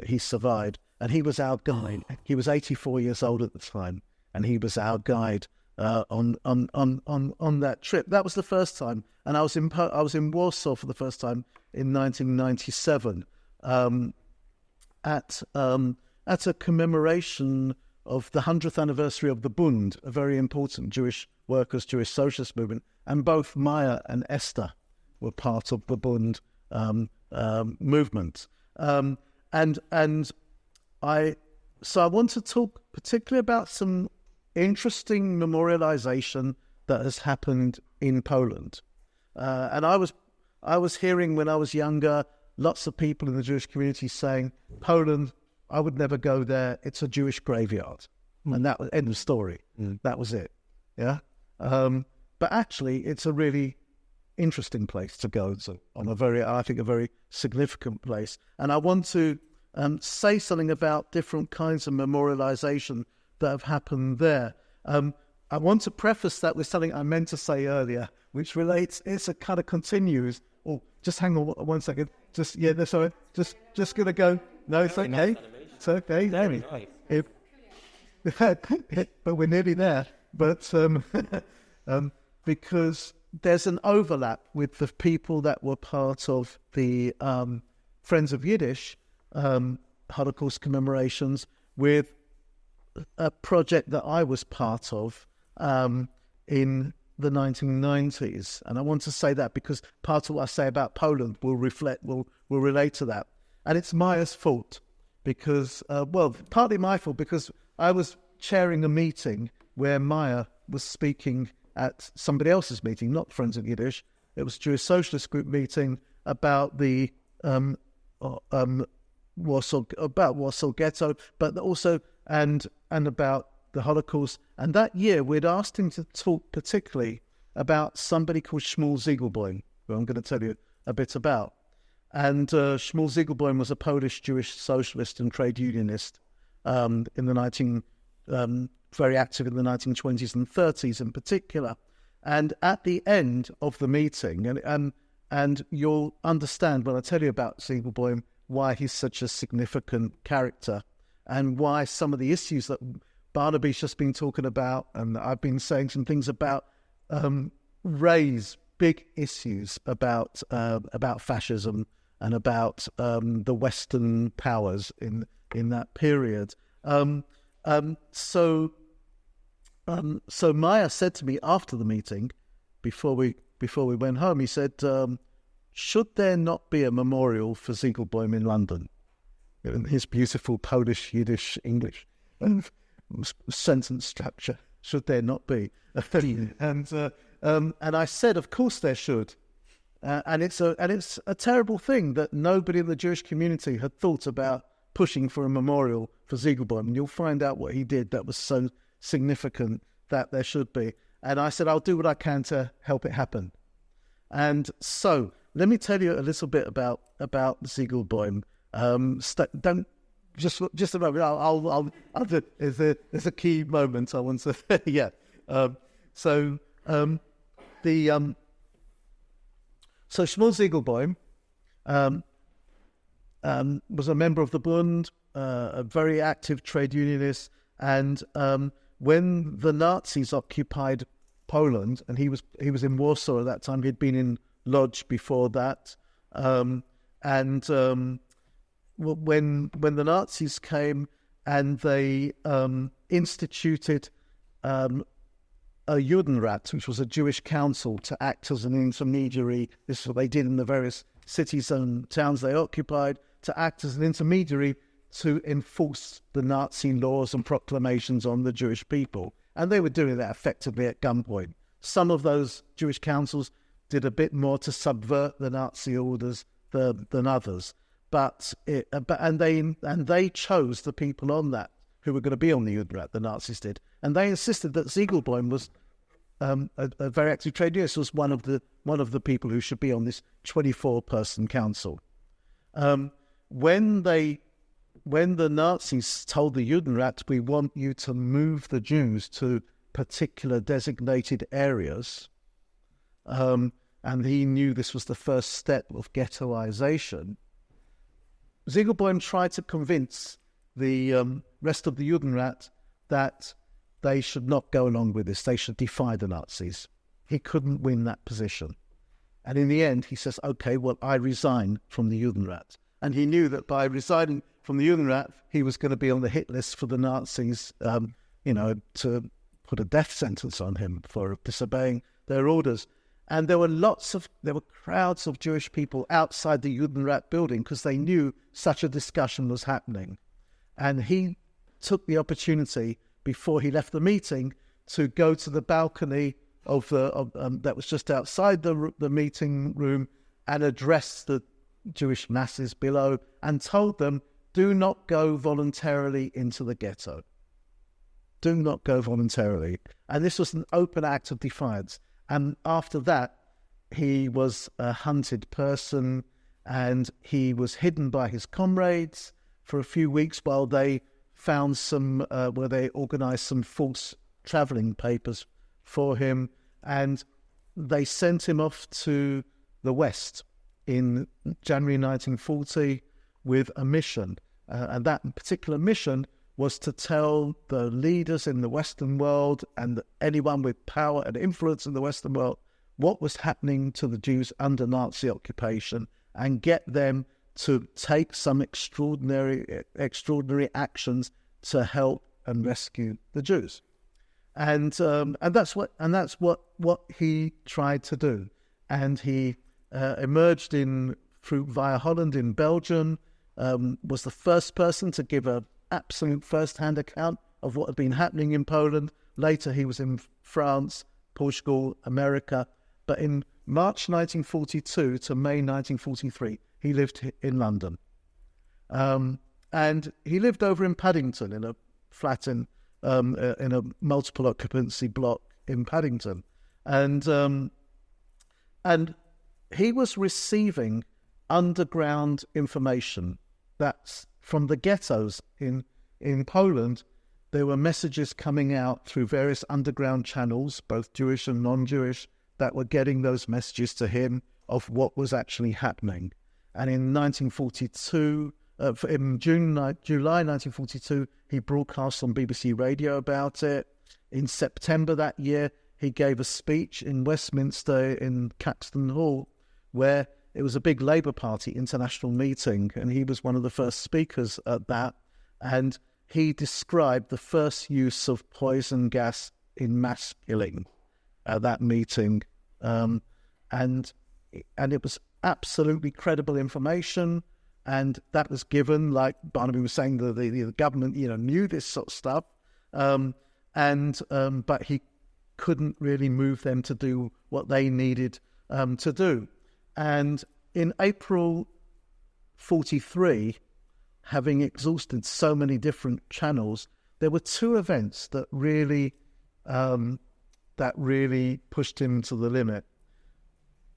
He survived, and he was our guide. He was 84 years old at the time, and he was our guide on that trip. That was the first time, and I was in Warsaw for the first time in 1997 at a commemoration of the 100th anniversary of the Bund, a very important Jewish workers, Jewish socialist movement, and both Maya and Esther were part of the Bund movement. So I want to talk particularly about some interesting memorialization that has happened in Poland. And I was hearing when I was younger, lots of people in the Jewish community saying, "Poland, I would never go there. It's a Jewish graveyard." And that was end of story. That was it. Yeah. But actually, it's a really interesting place to go to, I think a very significant place. And I want to say something about different kinds of memorialization that have happened there. I want to preface that with something I meant to say earlier, which relates. It's a kind of continues. Oh, just hang on 1 second. Sorry. Just gonna go. No, it's okay. It's okay. There but we're nearly there. But because there's an overlap with the people that were part of the Friends of Yiddish Holocaust commemorations with a project that I was part of in the 1990s. And I want to say that because part of what I say about Poland will relate to that. And it's Maya's fault because, partly my fault because I was chairing a meeting where Maya was speaking at somebody else's meeting, not Friends of Yiddish. It was a Jewish Socialist Group meeting about the Warsaw Ghetto, but also and about the Holocaust. And that year, we'd asked him to talk particularly about somebody called Shmuel Ziegelboim, who I'm going to tell you a bit about. And Shmuel Ziegelboim was a Polish Jewish socialist and trade unionist very active in the 1920s and 30s in particular. And at the end of the meeting, and you'll understand when I tell you about Ziegelboim why he's such a significant character and why some of the issues that Barnaby's just been talking about and I've been saying some things about raise big issues about fascism and about the Western powers in that period. So Maya said to me after the meeting, before we went home, he said, should there not be a memorial for Ziegelboim in London? In his beautiful Polish, Yiddish, English sentence structure, should there not be? And I said, of course there should. And it's a terrible thing that nobody in the Jewish community had thought about pushing for a memorial for Ziegelboim. And you'll find out what he did that was so significant that there should be. And I said, I'll do what I can to help it happen. And so let me tell you a little bit about Ziegelboim. Don't just a moment. I'll there's a key moment I want to yeah. So Shmuel Ziegelboim was a member of the Bund, a very active trade unionist, and when the Nazis occupied Poland, and he was in Warsaw at that time, he'd been in Lodz before that, when the Nazis came and they instituted a Judenrat, which was a Jewish council, to act as an intermediary. This is what they did in the various cities and towns they occupied, to act as an intermediary to enforce the Nazi laws and proclamations on the Jewish people. And they were doing that effectively at gunpoint. Some of those Jewish councils did a bit more to subvert the Nazi orders than others. But they chose the people on that who were going to be on the Judenrat, the Nazis did. And they insisted that Ziegelboim was a very active trade unionist, was one of the people who should be on this 24-person council. When the Nazis told the Judenrat, we want you to move the Jews to particular designated areas, and he knew this was the first step of ghettoization, Ziegelboim tried to convince the rest of the Judenrat that they should not go along with this. They should defy the Nazis. He couldn't win that position. And in the end, he says, okay, well, I resign from the Judenrat. And he knew that by resigning from the Judenrat, he was going to be on the hit list for the Nazis, to put a death sentence on him for disobeying their orders. And there were crowds of Jewish people outside the Judenrat building because they knew such a discussion was happening. And he took the opportunity before he left the meeting to go to the balcony that was just outside the meeting room and address the Jewish masses below and told them, do not go voluntarily into the ghetto. Do not go voluntarily. And this was an open act of defiance. And after that, he was a hunted person and he was hidden by his comrades for a few weeks while they found where they organized some false traveling papers for him. And they sent him off to the West in January 1940 with a mission. And that particular mission was to tell the leaders in the Western world and anyone with power and influence in the Western world what was happening to the Jews under Nazi occupation and get them to take some extraordinary actions to help and rescue the Jews. And that's what he tried to do. And he emerged via Holland in Belgium, was the first person to give an absolute first-hand account of what had been happening in Poland. Later he was in France, Portugal, America. But in March 1942 to May 1943, he lived in London. And he lived over in Paddington in a flat in in a multiple occupancy block in Paddington, and he was receiving underground information that's from the ghettos in Poland. There were messages coming out through various underground channels, both Jewish and non-Jewish, that were getting those messages to him of what was actually happening. And in 1942, in July 1942, he broadcast on BBC Radio about it. In September that year, he gave a speech in Westminster in Caxton Hall, where it was a big Labour Party international meeting, and he was one of the first speakers at that. And he described the first use of poison gas in mass killing at that meeting. And it was absolutely credible information, and that was given, like Barnaby was saying, the government, knew this sort of stuff, but he couldn't really move them to do what they needed to do. And in April 1943, having exhausted so many different channels, there were two events that really pushed him to the limit.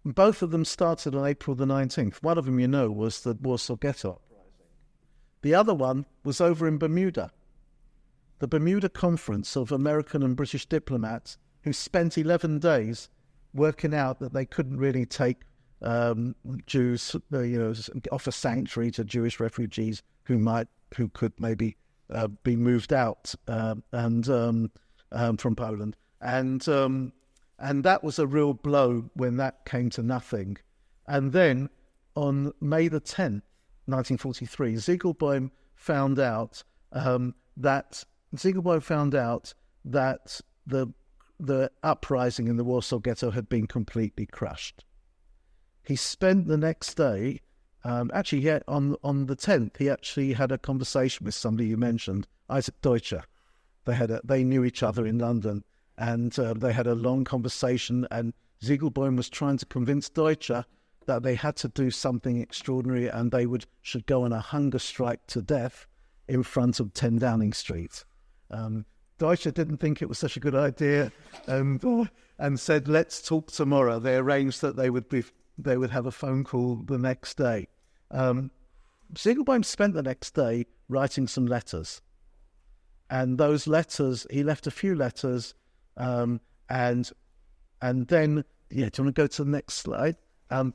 Both of them started on April the 19th. One of them, was the Warsaw Ghetto Uprising. The other one was over in Bermuda. The Bermuda Conference of American and British diplomats who spent 11 days working out that they couldn't really take Jews, offer sanctuary to Jewish refugees who could maybe be moved out from Poland. And that was a real blow when that came to nothing. And then on May the 10th, 1943, Ziegelbaum found out that the uprising in the Warsaw Ghetto had been completely crushed. He spent the next day, on the 10th, he actually had a conversation with somebody you mentioned, Isaac Deutscher. They knew each other in London. And they had a long conversation, and Ziegelbaum was trying to convince Deutscher that they had to do something extraordinary, and they should go on a hunger strike to death in front of 10 Downing Street. Deutscher didn't think it was such a good idea, and said, "Let's talk tomorrow." They arranged that they would have a phone call the next day. Ziegelbaum spent the next day writing some letters, and those letters, he left a few letters. And then, do you want to go to the next slide? And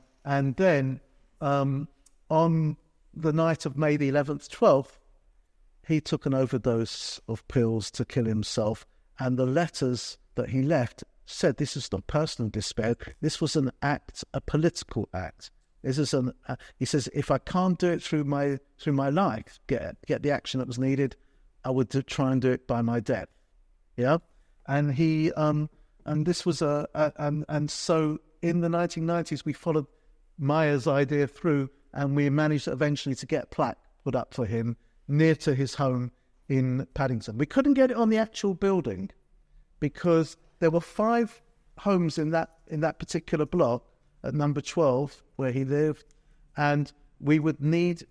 then, on the night of May the 11th, 12th, he took an overdose of pills to kill himself. And the letters that he left said this is not personal despair. This was an act, a political act. This is he says, if I can't do it through my life, get the action that was needed, I would try and do it by my death. Yeah. And he, and this was and so in the 1990s, we followed Meyer's idea through, and we managed eventually to get a plaque put up for him near to his home in Paddington. We couldn't get it on the actual building because there were 5 homes in that particular block at number 12 where he lived, and we would need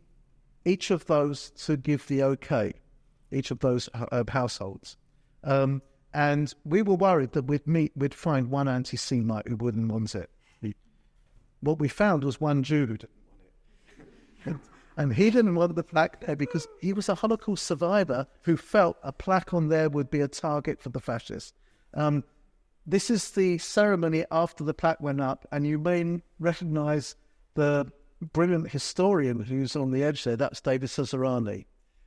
each of those to give the okay, each of those households. And we were worried that we'd find one anti-Semite who wouldn't want it. What we found was one Jew who didn't want it. And he didn't want the plaque there because he was a Holocaust survivor who felt a plaque on there would be a target for the fascists. This is the ceremony after the plaque went up, and you may recognize the brilliant historian who's on the edge there. That's David Cesarani.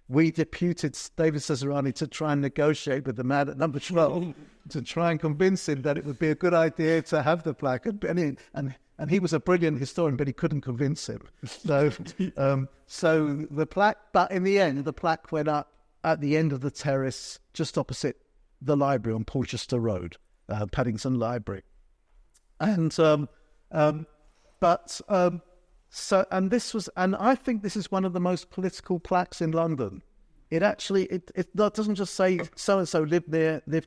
We deputed David Cesarani to try and negotiate with the man at number 12 to try and convince him that it would be a good idea to have the plaque. And he was a brilliant historian, but he couldn't convince him. So the plaque, but in the end, the plaque went up at the end of the terrace, just opposite the library on Porchester Road, Paddington Library. And I think this is one of the most political plaques in London. It actually, it doesn't just say so-and-so lived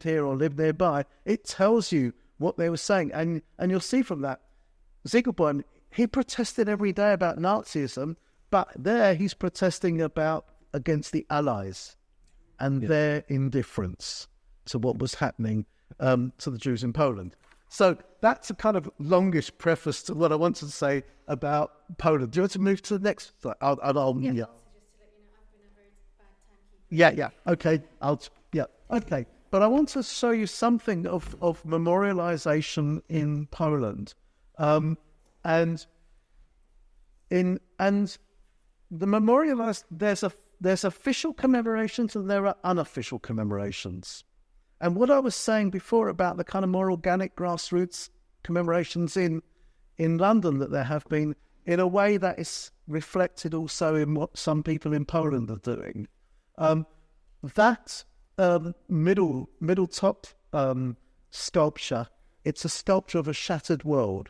here or lived nearby. It tells you what they were saying. And you'll see from that, Ziegelbaum, he protested every day about Nazism, but there he's protesting against the Allies. and their indifference to what was happening to the Jews in Poland. So that's a kind of longish preface to what I wanted to say about Poland. Do you want to move to the next slide? Okay. Okay. But I want to show you something of memorialization in Poland, and the memorialized. There's official commemorations and there are unofficial commemorations. And what I was saying before about the kind of more organic grassroots commemorations in London that there have been, in a way that is reflected also in what some people in Poland are doing. That middle top sculpture, it's a sculpture of a shattered world.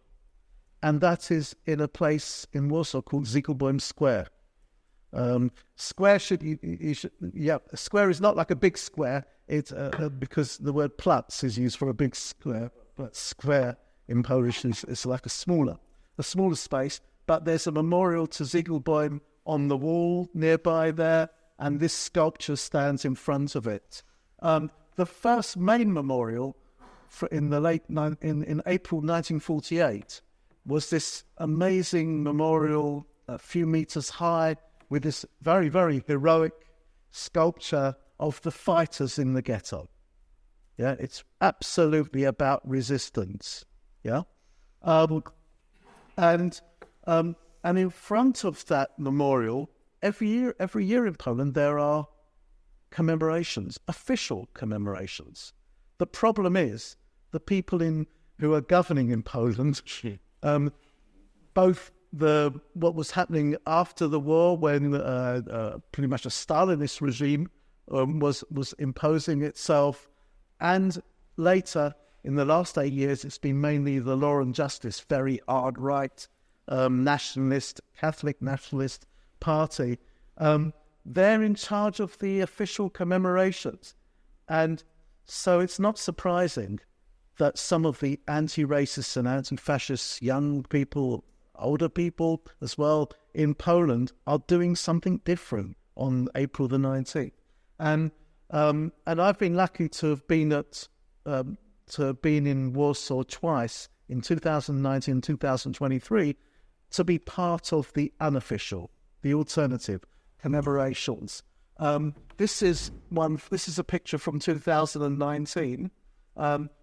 And that is in a place in Warsaw called Ziegelbäum Square. Square a square is not like a big square. It's because the word Platz is used for a big square, but square in Polish is like a smaller space. But there's a memorial to Ziegelbäum on the wall nearby there, and this sculpture stands in front of it. The first main memorial in April 1948 was this amazing memorial, a few meters high, with this very, very heroic sculpture of the fighters in the ghetto. Yeah, it's absolutely about resistance. Yeah, and in front of that memorial, every year in Poland there are commemorations, official commemorations. The problem is the people who are governing in Poland, both what was happening after the war, when pretty much a Stalinist regime was imposing itself, and later in the last 8 years it's been mainly the Law and Justice, very hard right, nationalist, Catholic nationalist party. They're in charge of the official commemorations, and so it's not surprising that some of the anti-racist and anti-fascist young people, older people as well in Poland, are doing something different on April the 19th. And I've been lucky to have been in Warsaw twice, in 2019 and 2023, to be part of the unofficial, the alternative commemorations. This is a picture from 2019.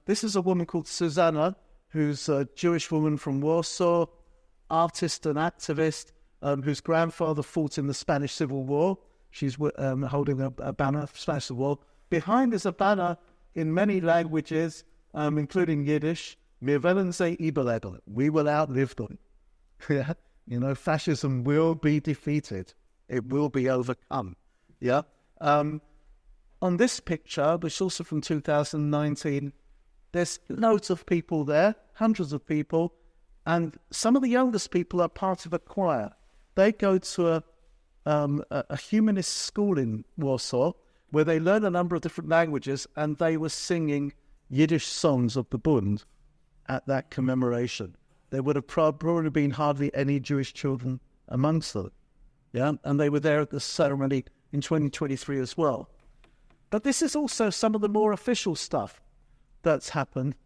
This is a woman called Susanna, who's a Jewish woman from Warsaw, artist and activist, whose grandfather fought in the Spanish Civil War. She's holding a banner for Spanish Civil War. Behind is a banner in many languages, including Yiddish. Wir werden sie überleben. We will outlive them. Yeah, fascism will be defeated. It will be overcome. Yeah. On this picture, which is also from 2019, there's loads of people there, hundreds of people, and some of the youngest people are part of a choir. They go to a humanist school in Warsaw where they learn a number of different languages, and they were singing Yiddish songs of the Bund at that commemoration. There would have probably been hardly any Jewish children amongst them. Yeah, and they were there at the ceremony in 2023 as well. But this is also some of the more official stuff that's happened.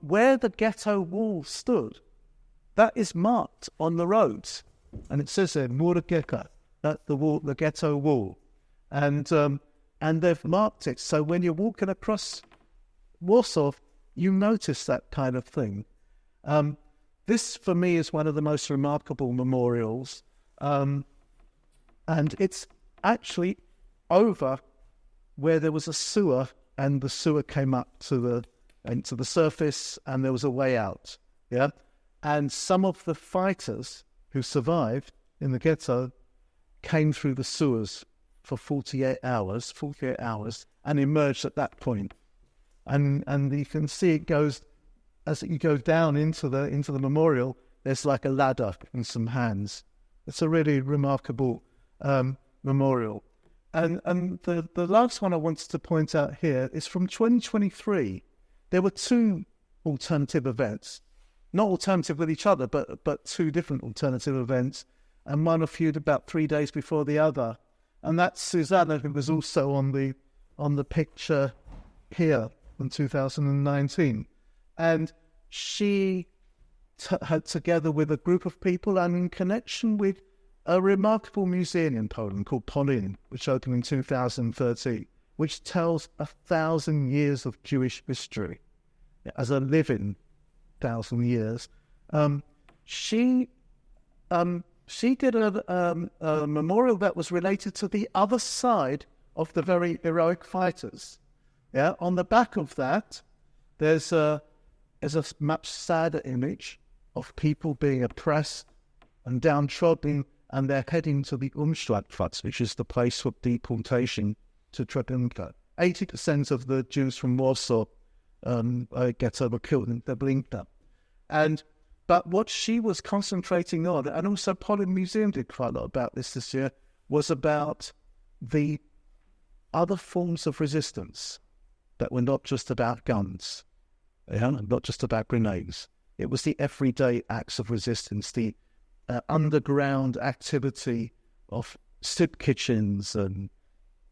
Where the ghetto wall stood, that is marked on the roads, and it says there, Mur Geka, that's the wall, the ghetto wall, and they've marked it. So when you're walking across Warsaw, you notice that kind of thing. This, for me, is one of the most remarkable memorials, and it's actually over where there was a sewer, and the sewer came up into the surface, and there was a way out. Yeah, and some of the fighters who survived in the ghetto came through the sewers for 48 hours, and emerged at that point. And you can see it goes, as you go down into the memorial, there's like a ladder and some hands. It's a really remarkable memorial. And the last one I wanted to point out here is from 2023. There were two alternative events, not alternative with each other, but two different alternative events, and one occurred about 3 days before the other. And that's Susanna, who was also on the on the picture here in 2019. And she had, together with a group of people and in connection with a remarkable museum in Poland called Polin, which opened in 2013, which tells 1,000 years of Jewish history as a living 1,000 years. She did a memorial that was related to the other side of the very heroic fighters. Yeah, on the back of that, there's a much sadder image of people being oppressed and downtrodden, and they're heading to the Umschlagplatz, which is the place of deportation to Treblinka. 80% of the Jews from Warsaw get killed in Treblinka. But what she was concentrating on, and also Polin Museum did quite a lot about this year, was about the other forms of resistance that were not just about guns, not just about grenades. It was the everyday acts of resistance, the underground activity of soup kitchens and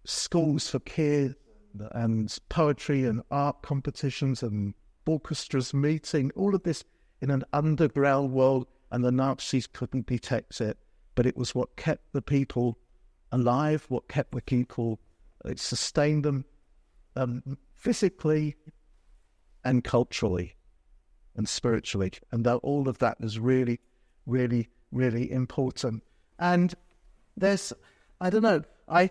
schools for kids and poetry and art competitions and orchestras meeting, all of this in an underground world, and the Nazis couldn't detect it. But it was what kept the people alive, what kept the people, it sustained them physically and culturally and spiritually. And that all of that is really, really, really important. And there's, I don't know, I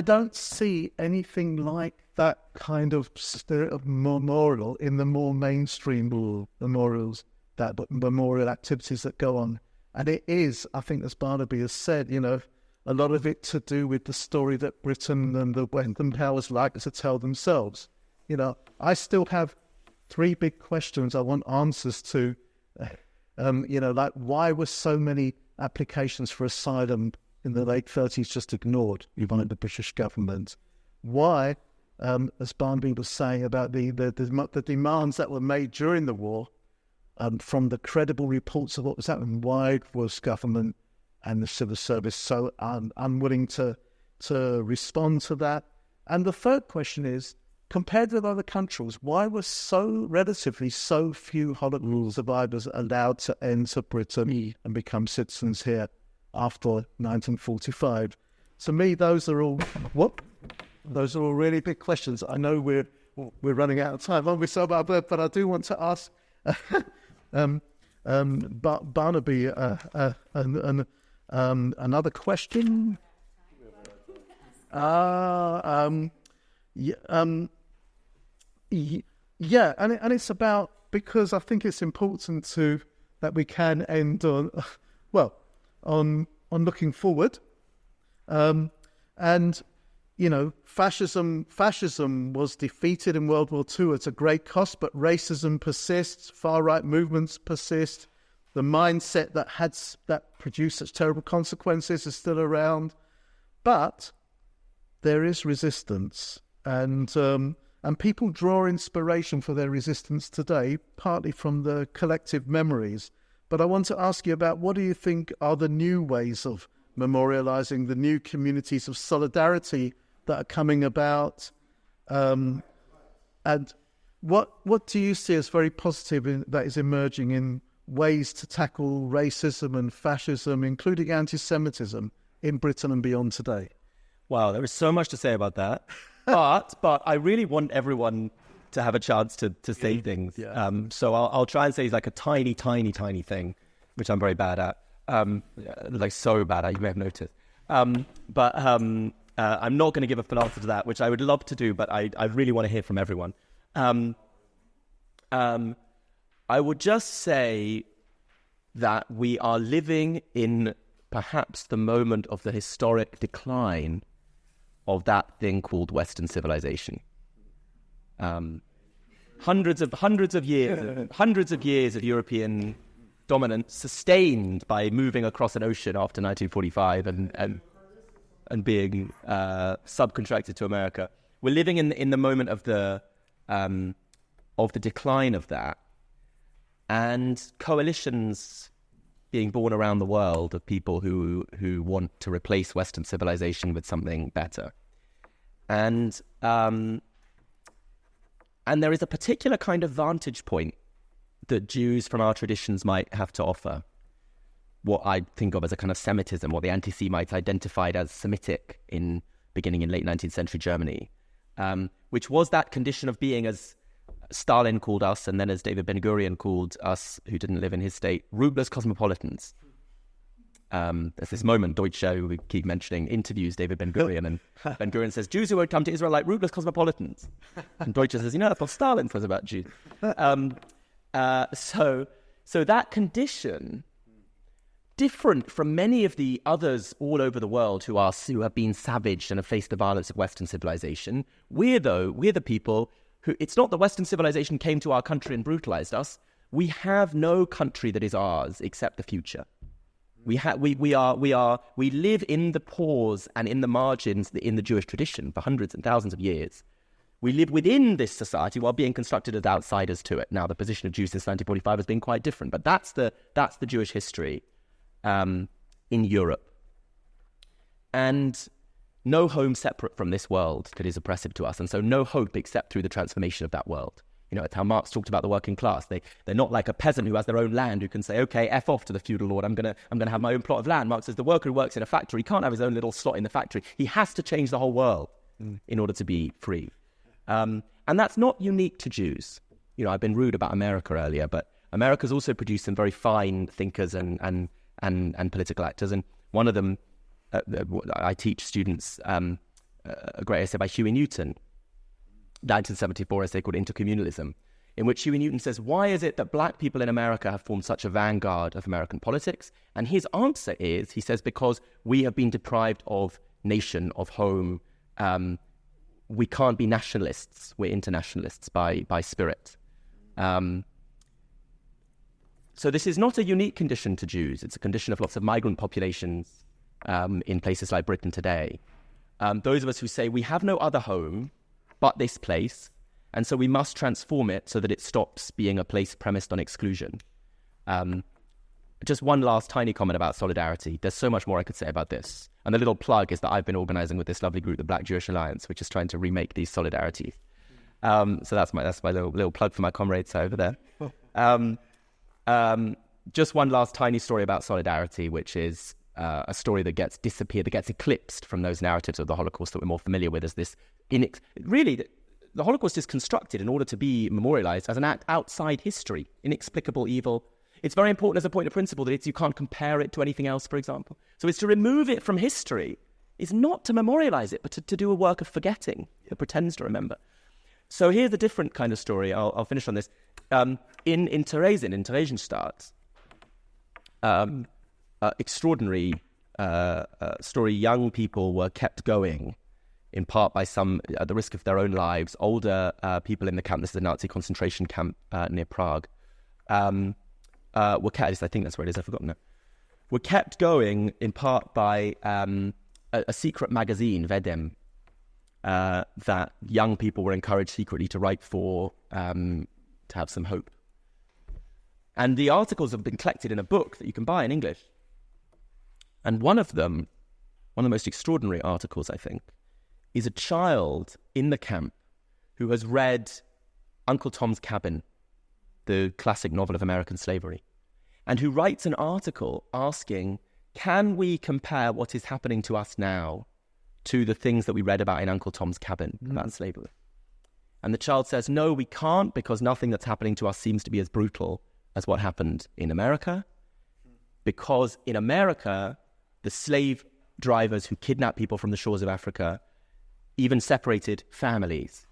don't see anything like that kind of spirit of memorial in the more mainstream memorials, that memorial activities that go on. And it is, I think, as Barnaby has said, a lot of it to do with the story that Britain and the Western powers like to tell themselves. I still have 3 big questions I want answers to. Like, why were so many applications for asylum in the late 30s just ignored, even by the British government? Why, as Barnaby was saying about the demands that were made during the war, from the credible reports of what was happening, why was government and the civil service so unwilling to respond to that? And the third question is, compared with other countries, why were relatively so few Holocaust survivors allowed to enter Britain and become citizens here after 1945? To me, those are all really big questions. I know we're running out of time, aren't we? So, but I do want to ask Barnaby another question. Yeah, and it's about, because I think it's important that we can end on looking forward, and fascism was defeated in World War II at a great cost, but racism persists, far right movements persist, the mindset that produced such terrible consequences is still around, but there is resistance, and people draw inspiration for their resistance today, partly from the collective memories. But I want to ask you about, what do you think are the new ways of memorializing, the new communities of solidarity that are coming about? And what do you see as very positive that is emerging in ways to tackle racism and fascism, including anti-Semitism, in Britain and beyond today? Wow, there is so much to say about that. But I really want everyone to have a chance to say things. Yeah. So I'll try and say like a tiny thing, which I'm very bad at. Like so bad at, you may have noticed. But I'm not going to give a full answer to that, which I would love to do, but I really want to hear from everyone. I would just say that we are living in perhaps the moment of the historic decline of that thing called Western civilization. Hundreds of years of European dominance, sustained by moving across an ocean after 1945 and being subcontracted to America. We're living in the moment of the decline of that, and coalitions being born around the world of people who want to replace Western civilization with something better. And there is a particular kind of vantage point that Jews from our traditions might have to offer. What I think of as a kind of Semitism, what the anti-Semites identified as Semitic beginning in late 19th century Germany, which was that condition of being, as Stalin called us, and then as David Ben-Gurion called us, who didn't live in his state, rootless cosmopolitans. There's this moment, Deutsche, who we keep mentioning, interviews David Ben-Gurion, and Ben-Gurion says, Jews who won't come to Israel like rootless cosmopolitans. And Deutsche says, that's what Stalin says about Jews. So that condition, different from many of the others all over the world who have been savaged and have faced the violence of Western civilization, we're the people who, it's not that Western civilization came to our country and brutalized us. We have no country that is ours except the future. We live in the pores and in the margins in the Jewish tradition for hundreds and thousands of years. We live within this society while being constructed as outsiders to it. Now, the position of Jews since 1945 has been quite different, but that's the Jewish history in Europe. And no home separate from this world that is oppressive to us, and so no hope except through the transformation of that world. It's how Marx talked about the working class. They're not like a peasant who has their own land who can say, okay, F off to the feudal lord, I'm gonna have my own plot of land. Marx says the worker who works in a factory can't have his own little slot in the factory. He has to change the whole world in order to be free. And that's not unique to Jews. I've been rude about America earlier, but America's also produced some very fine thinkers and political actors. And one of them, I teach students a great essay by Huey Newton, 1974 essay called Intercommunalism, in which Huey Newton says, why is it that black people in America have formed such a vanguard of American politics? And his answer is, he says, because we have been deprived of nation, of home. We can't be nationalists. We're internationalists by spirit. So this is not a unique condition to Jews. It's a condition of lots of migrant populations in places like Britain today. Those of us who say we have no other home but this place, and so we must transform it so that it stops being a place premised on exclusion. Just one last tiny comment about solidarity. There's so much more I could say about this. And the little plug is that I've been organising with this lovely group, the Black Jewish Alliance, which is trying to remake these solidarities. So that's my little plug for my comrades over there. Just one last tiny story about solidarity, which is a story that gets eclipsed from those narratives of the Holocaust that we're more familiar with as this. Really, the Holocaust is constructed in order to be memorialized as an act outside history, inexplicable evil. It's very important as a point of principle that you can't compare it to anything else, for example. So it's to remove it from history. It's not to memorialize it, but to do a work of forgetting that pretends to remember. So here's a different kind of story. I'll finish on this. In Theresienstadt, extraordinary story. Young people were kept going, in part by some, at the risk of their own lives, older people in the camp. This is a Nazi concentration camp near Prague. Were kept, at least I think that's where it is, I've forgotten it. Were kept going in part by a secret magazine, Vedem, that young people were encouraged secretly to write for, to have some hope. And the articles have been collected in a book that you can buy in English. And one of them, one of the most extraordinary articles, I think, is a child in the camp who has read Uncle Tom's Cabin, the classic novel of American slavery, and who writes an article asking, can we compare what is happening to us now to the things that we read about in Uncle Tom's Cabin about slavery? And the child says, no, we can't, because nothing that's happening to us seems to be as brutal as what happened in America. Because in America, the slave drivers who kidnapped people from the shores of Africa even separated families.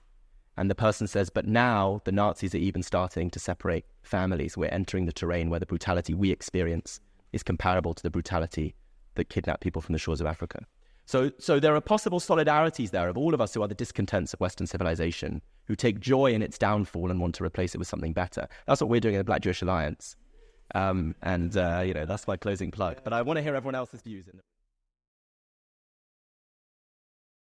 And the person says, but now the Nazis are even starting to separate families. We're entering the terrain where the brutality we experience is comparable to the brutality that kidnapped people from the shores of Africa. So there are possible solidarities there of all of us who are the discontents of Western civilization, who take joy in its downfall and want to replace it with something better. That's what we're doing in the Black Jewish Alliance. That's my closing plug. But I want to hear everyone else's views in it.